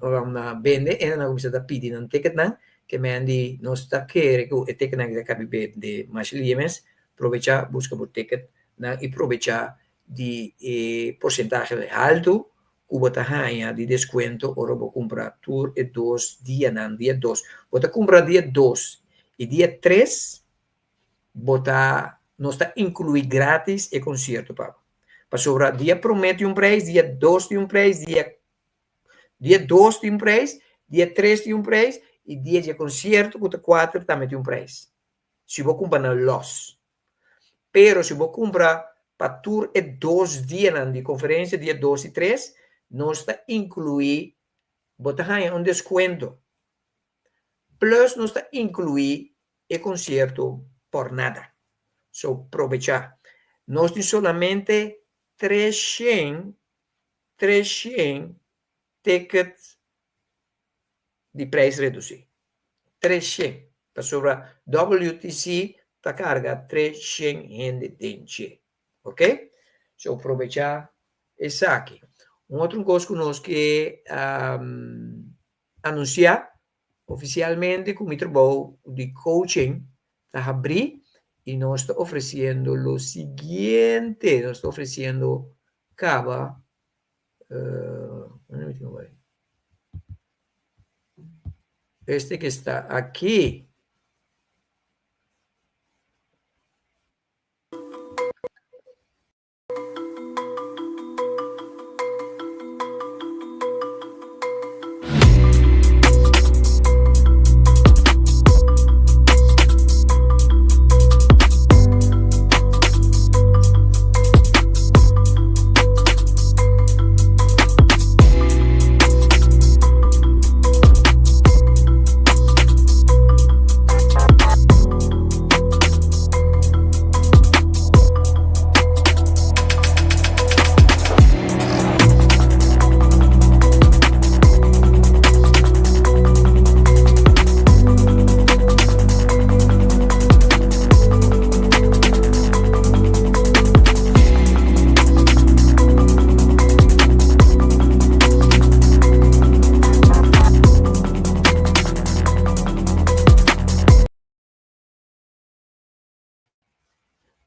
vende, e na comisa ta pidi na ticket na, que mendi nós ta quere que o ticket na que cabe de mais liemes, provecha busca por ticket na e provecha de porcentaje alto. Bota ganha de desconto, ora vou comprar tour e 2 dia não, dia 2. Bota comprar dia 2 E dia 3, não está incluído grátis e concerto, papo. Para sobrar, dia promete um preço, dia 2 tem um preço, dia 2 tem um preço, dia 3 tem um preço, e dia de concerto, dia 4 também tem um preço. Se você comprar na loss. Pero se você comprar para tour é 2 dias de conferência, dia 2 e 3, não está incluído, você ganha um desconto. Plus, não está incluído o concerto por nada. So, aprovechar. Nós temos solamente 300 tickets de preço reduzido. 300. Para sobrar WTC, está carga 300 gente dentro. Ok? So, aprovechar esse aqui. Outra coisa conosco que anunciar oficialmente com o trabalho de coaching está abrir e nós está oferecendo o seguinte, nós está oferecendo cava este que está aqui.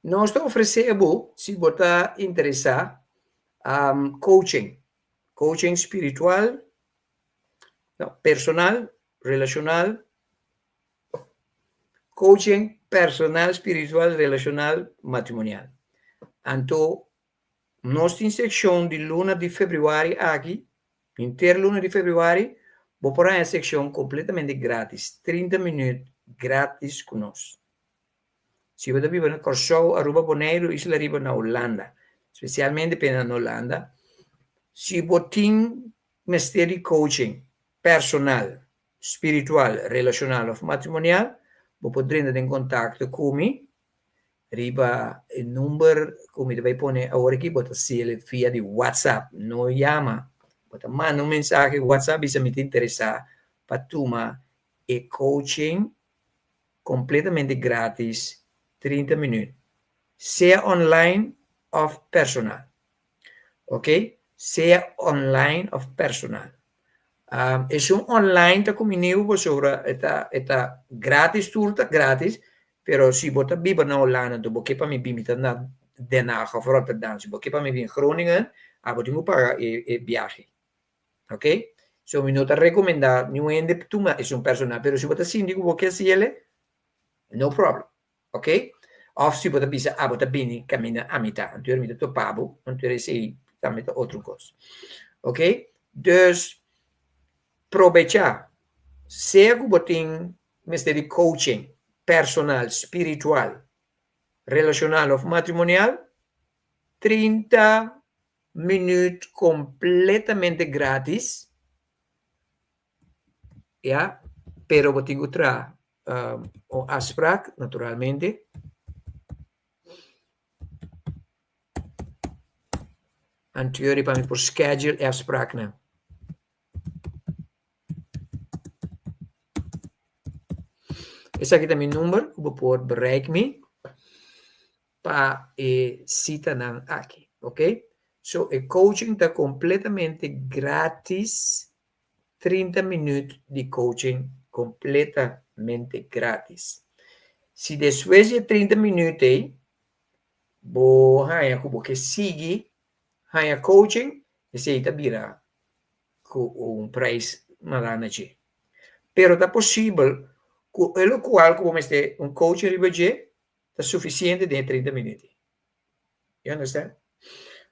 Nós estamos oferecendo, se você está interessado, coaching espiritual, personal, relacional, coaching personal, espiritual, relacional, matrimonial. Então, nós temos secção de luna de fevereiro aqui, interluna de fevereiro, vou pôr a secção completamente grátis, 30 minutos grátis conosco. Se você vive no Curaçao, Aruba, Bonaire, Isla Riba, na Holanda, especialmente na Holanda, se você tem mistério de coaching personal, espiritual, relacional ou matrimonial, você pode entrar em contato comigo. Riba o número, como vai pôr agora aqui, você se via de WhatsApp, não chama, você manda mensagem WhatsApp se me interessa para tomar e coaching completamente grátis, 30 minutos. Seja online ou personal. Ok? Seja online ou personal. É online, está comigo sobre, está grátis, tudo grátis, pero se você vive na Holanda, então você para me vir na Den Haag of Rotterdam, se você para me vir em Groningen, você tem que pagar a viagem. Ok? So, eu não te recomendo nenhum de tu, é personal, pero se você síndico, você se ele, no problem. Ok? Ou se você pensa, você vem caminhar a metade, então eu te pago, então eu sei também outra coisa. Ok? Dus, aproveitar, se você tem mistério de coaching personal, espiritual, relacional ou matrimonial, 30 minutos completamente grátis, ja, pero você tem que trazer o afspraak, naturalmente. Anterior para mim por schedule e afspraak, né? Esse aqui é meu número, você pode bereiken-me para cita aqui, ok? So, o coaching está completamente grátis, 30 minutos de coaching completamente grátis. Se depois de 30 minutos, você sigue a coaching, você está virando com preço malanachi. Pero está possível Pelo qual, como este, um coach ribeje, é suficiente de 30 minutos. You understand?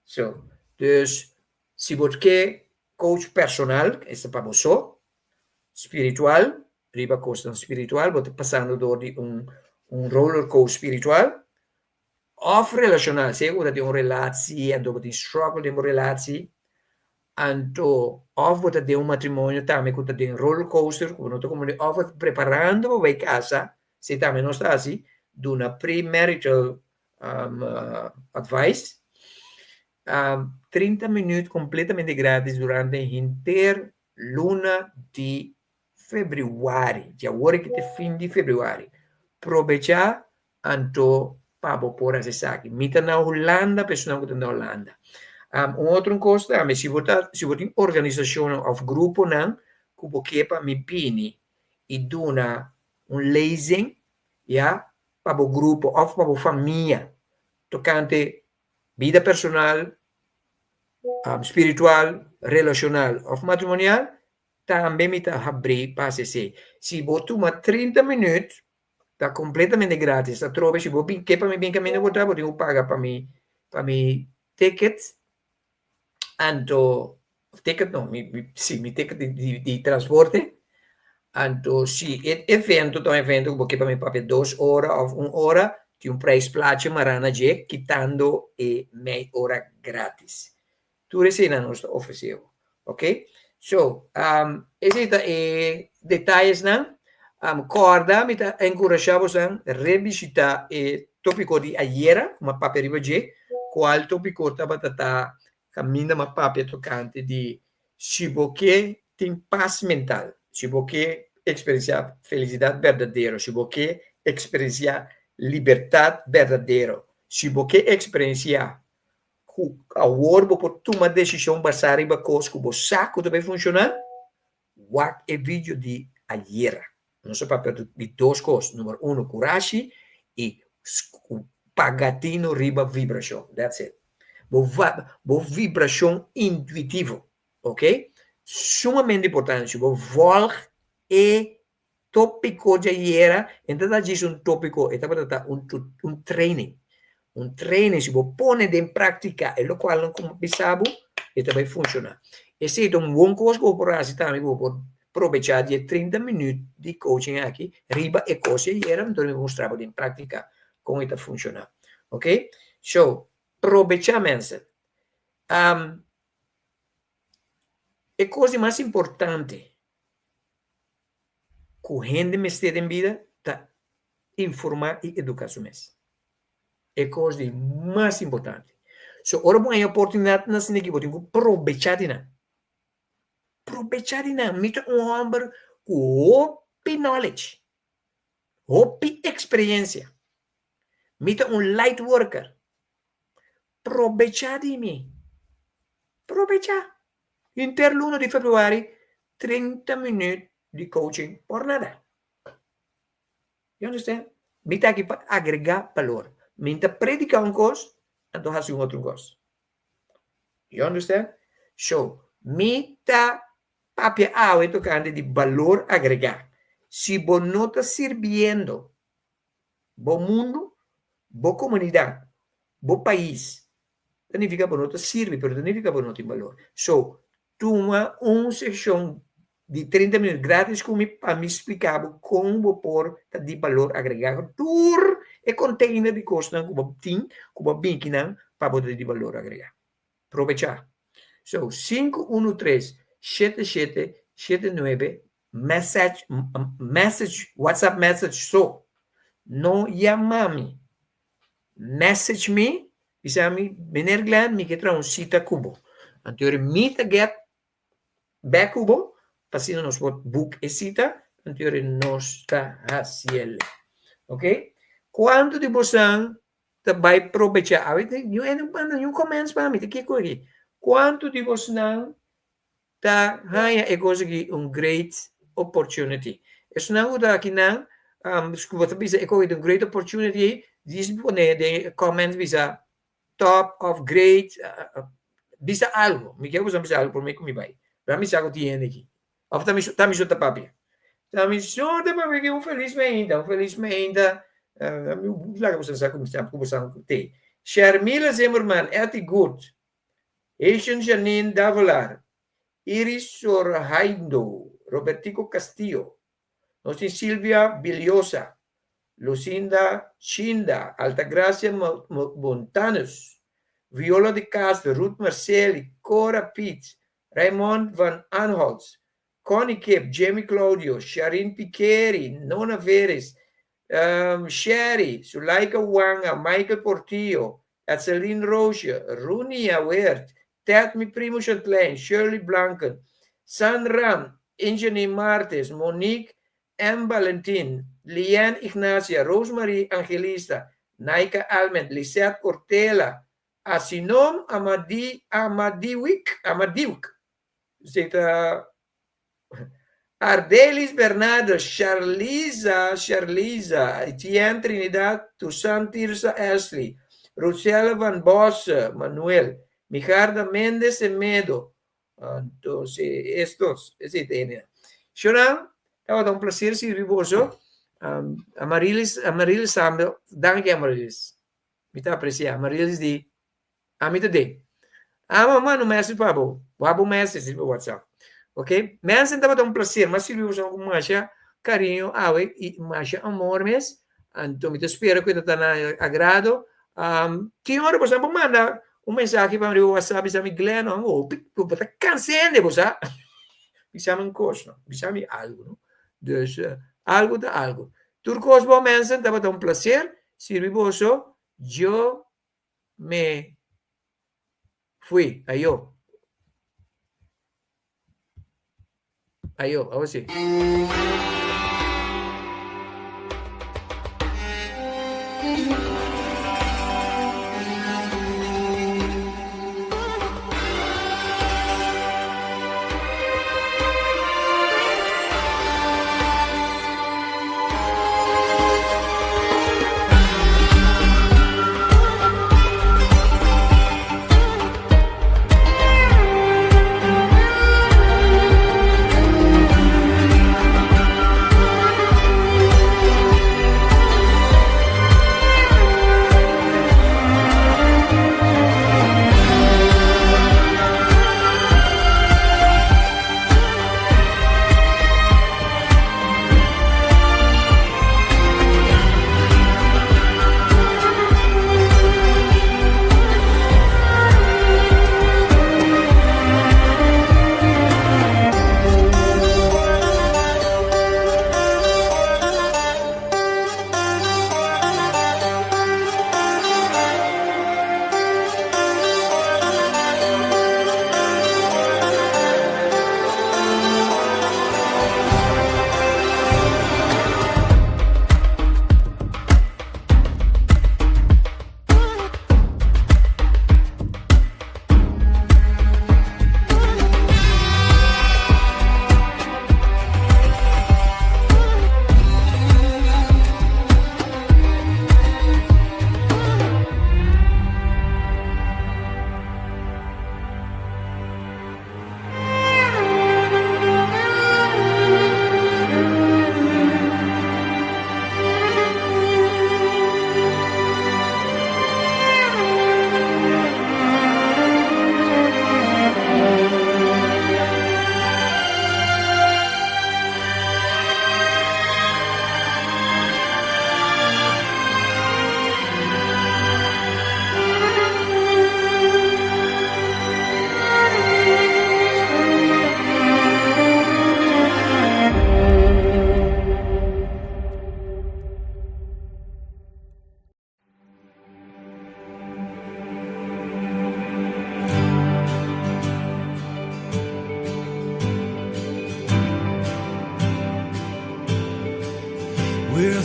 So, dus, se você quer coach personal, esse é para você, espiritual, riba questão espiritual, você passando door de roller coaster espiritual, of relacional, se você tem uma relação, e você tem struggle de uma relação, Anto, of você tem um matrimônio também, você tem um roller coaster, quando você como of preparando para ir casa, se também não está assim, de uma premarital advice, 30 minutos completamente grátis durante a inteira luna de fevereiro, de agora que é fim de fevereiro. Aproveitar, anto, para por acessar aqui. Mita na Holanda, pessoa que está na Holanda. Outro custo também, se você tem organização ou grupo, não, que você para me pini e dona lezing, ja, para o grupo ou para a família, tocante vida personal, espiritual, relacional ou matrimonial, também me está abrir para acessar. Se você toma 30 minutos, está completamente grátis, está trova, se você quer para mim bem caminho, você tem pagar para mim tickets, anto ticket não, mi ticket de transporte, anto se evento porque para mim para 2 horas ou 1 hora, tem um preço placa marana je, quitando meia hora grátis. Tudo isso não nos ofereceu, ok? So, esses detalhes não, corda, me encorajamos a revisitar o tópico de ayer, uma papel de qual tópico estava caminha uma papel tocante de se você tem paz mental, se você experienciar felicidade verdadeira, se você experienciar liberdade verdadeira, se você experienciar a hora para tomar decisão baseada em coisas que você sabe que vai funcionar, what é vídeo de ayer. Não só papel de 2 coisas. Número 1, coragem e pagatino riba vibração. That's it. Boa vibração intuitiva, ok? Sumamente importante. Se você volta e tópico de ayer, então diz tópico, então training. Treino, se você põe em prática, é o qual não como pensava, e também funciona. Esse é bom coisa que você pode também, você aproveitar de 30 minutos de coaching aqui, riba e coisa, e era então eu mostrava em prática como isso funciona. Ok? So, aproveitamento. A coisa mais importante que a gente me esteja em vida é informar e educar mesmo. É coisa mais importante. So, ora bom, a oportunidade na cena que você tem que aproveitar de nada. Aproveitar de nada. Mita homem com open knowledge, open experiência. Mita light worker. Aproveitar de mim. Aproveitar. Interluno de fevereiro, 30 minutos de coaching por nada. You understand? Mita aqui para agregar valor. Minta predicar coisa, então faz outro coisa. You understand? So, mita papel é tocante de valor agregar. Se você não está servindo bom mundo, boa comunidade, bom país, significa que você não está servindo, mas significa que você não tem valor. So, toma uma sessão de 30 minutos grátis para me explicar como pôr de valor agregado. Tur e container de costa que você tem, que você bem que não, para poder de valor agregado. Aproveitar. So, 513-7779 message, WhatsApp message, so, no llama-me. Message me, diz-me, meneer Glenn, me que traga cita cubo. Anterior, me te get back cubo, passando nos book e cita, anterior nos está haciendo. Ok? Quando de você vai aproveitar, eu começo para mim, que coisa. Quanto de você não está ganhando coisa que great opportunity. Isso não é que não, se você pensa que é great opportunity, diz de comments bisa top of great, bisa algo. Me quero usar bisa algo por mim como vai. Para mim saco tiene aqui. Ou também está me junta papel. Também sonda para ver um feliz ainda. Laat ons zeggen, we staan conversando com te. Sharmila Zimmerman, Eti Good. Asian Janine Davalar. Iris Sorhaindo. Robertico Castillo. Nós tem Silvia Biliosa. Lucinda Chinda. Altagracia Montanus. Viola de Castro. Ruth Marcelli. Cora Pitt. Raymond Van Anholtz. Connie Kip. Jamie Claudio. Sharin Piqueri. Nona Veres. Sherry, Sulaika Wanga, Michael Portillo, Etzeline Roche, Runia Weert, Ted Mi Primo Chatelain, Shirley Blanken, San Ram, Ingenie Martes, Monique M. Valentin, Liane Ignacia, Rosemary Angelista, Naika Alment, Lisette Ortela, Asinom Amadiwik, zit Ardelis Bernardo, Charliza, Etienne Trinidad, Toussaint Tirsa Ashley, Rosela Van Bosse, Manuel, Mijarda Méndez Semedo. Entonces, estos, ese tiene. Shona, estaba un placer servir vos. Amarilis Samuel, danke Amarilis. Me está apreciando. Amarilis di, amita de. Mamãe, no message para bo. Wabo message no WhatsApp. Ok? Mensen estava um prazer, mas se viu com mais carinho, e mais amor mesmo. Então, eu espero que está na agrado. Que hora você manda mensagem para o WhatsApp, sabe, Glenn, está cansado, você? Bisami coisa, bisami algo, não? Dus, algo da algo. Turcos bom mensen, estava um prazer. Se viu eu me fui, aí eu. Ayo, ahora sí.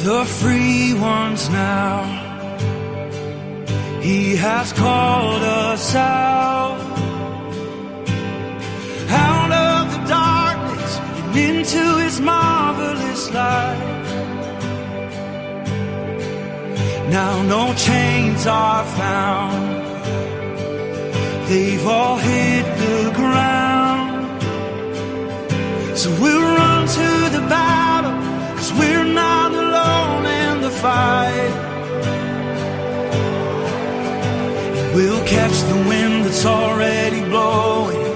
the free ones now. He has called us out of the darkness and into his marvelous light. Now no chains are found, they've all hit the ground. So we'll run to the battle catch the wind that's already blowing,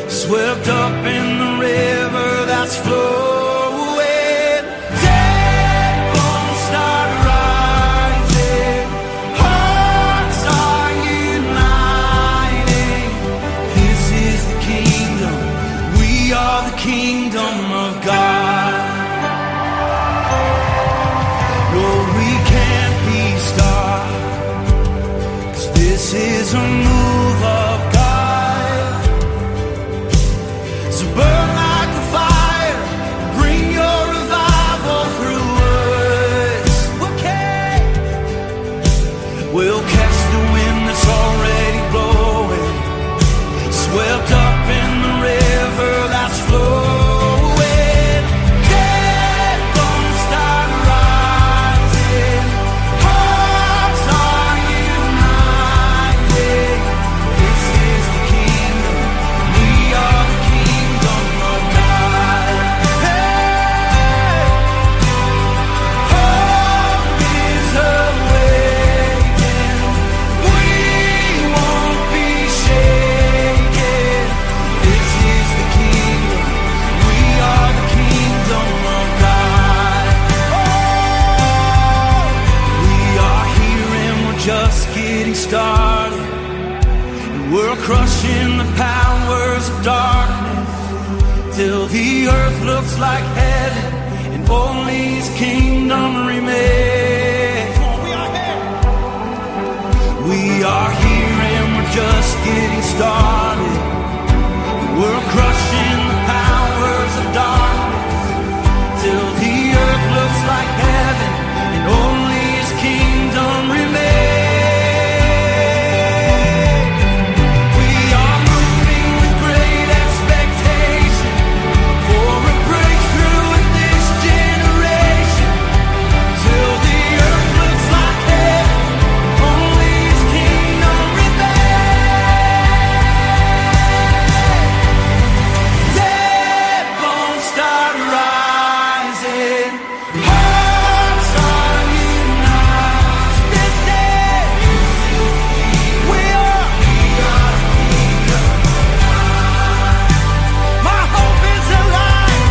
swept up in the river that's flowing. Dead bones start rising, hearts are uniting. This is the kingdom, we are the kingdom of God. No, we can't be stopped, 'cause this is a move of God. So burn like a fire, bring your revival through us. Okay, we'll catch the wind that's already blowing, swept up in the river that's flowing. Dead bones start rising, hearts are uniting. This is the kingdom, we are the kingdom of God. Hey, hope is awakened, we won't be shaken. This is the kingdom, we are the kingdom of God. Oh, we are here and we're just getting started, and we're crushing the powers of darkness till the earth looks like heaven and only His kingdom remains. We are here and we're just getting started, and we're crushing the powers of darkness till the earth looks like heaven and only His kingdom remains. We are moving with great expectation for a breakthrough in this generation till the earth looks like heaven, only His kingdom remains. Dead bones start rising, hearts are united. This is, we are. My hope is alive,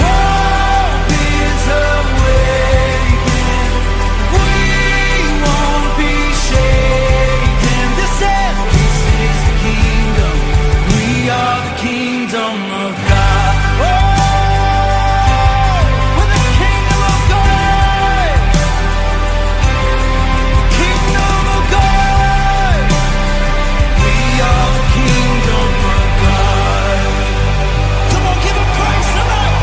hope is awakened. We won't be shaken. This is the kingdom, we are the kingdom of God. Oh, we're the kingdom of God, the kingdom of God. We are the kingdom of God. Come on, give Him praise tonight.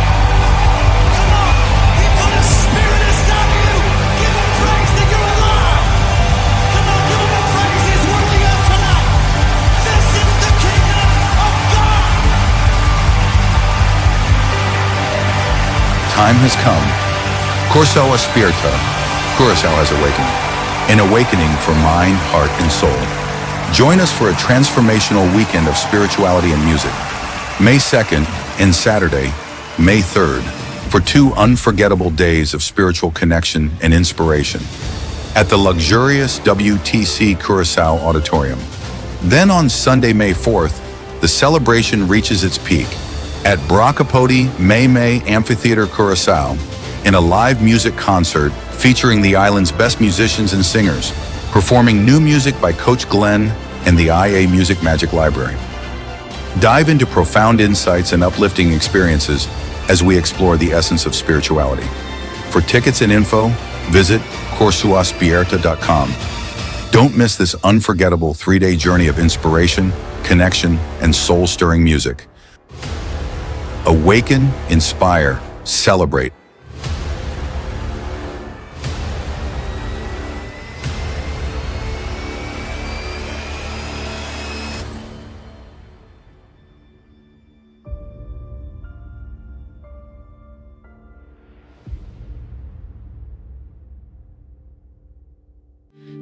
Come on, He put His Spirit inside of you. Give Him praise that you're alive. Come on, give Him the praise He's worthy of tonight. This is the kingdom of God. Time has come. Curacao Spirita. Curacao has awakened. An awakening for mind, heart, and soul. Join us for a transformational weekend of spirituality and music. May 2nd and Saturday, May 3rd, for 2 unforgettable days of spiritual connection and inspiration at the luxurious WTC Curacao Auditorium. Then on Sunday, May 4th, the celebration reaches its peak at Bracapodi May Amphitheater Curacao in a live music concert featuring the island's best musicians and singers, performing new music by Coach Glenn and the IA Music Magic Library. Dive into profound insights and uplifting experiences as we explore the essence of spirituality. For tickets and info, visit CursaoSpirita.com. Don't miss this unforgettable 3-day journey of inspiration, connection, and soul-stirring music. Awaken, inspire, celebrate.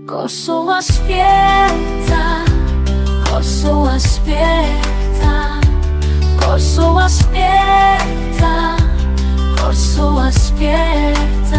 Corso aspetta, corso aspetta, corso aspetta, corso aspetta.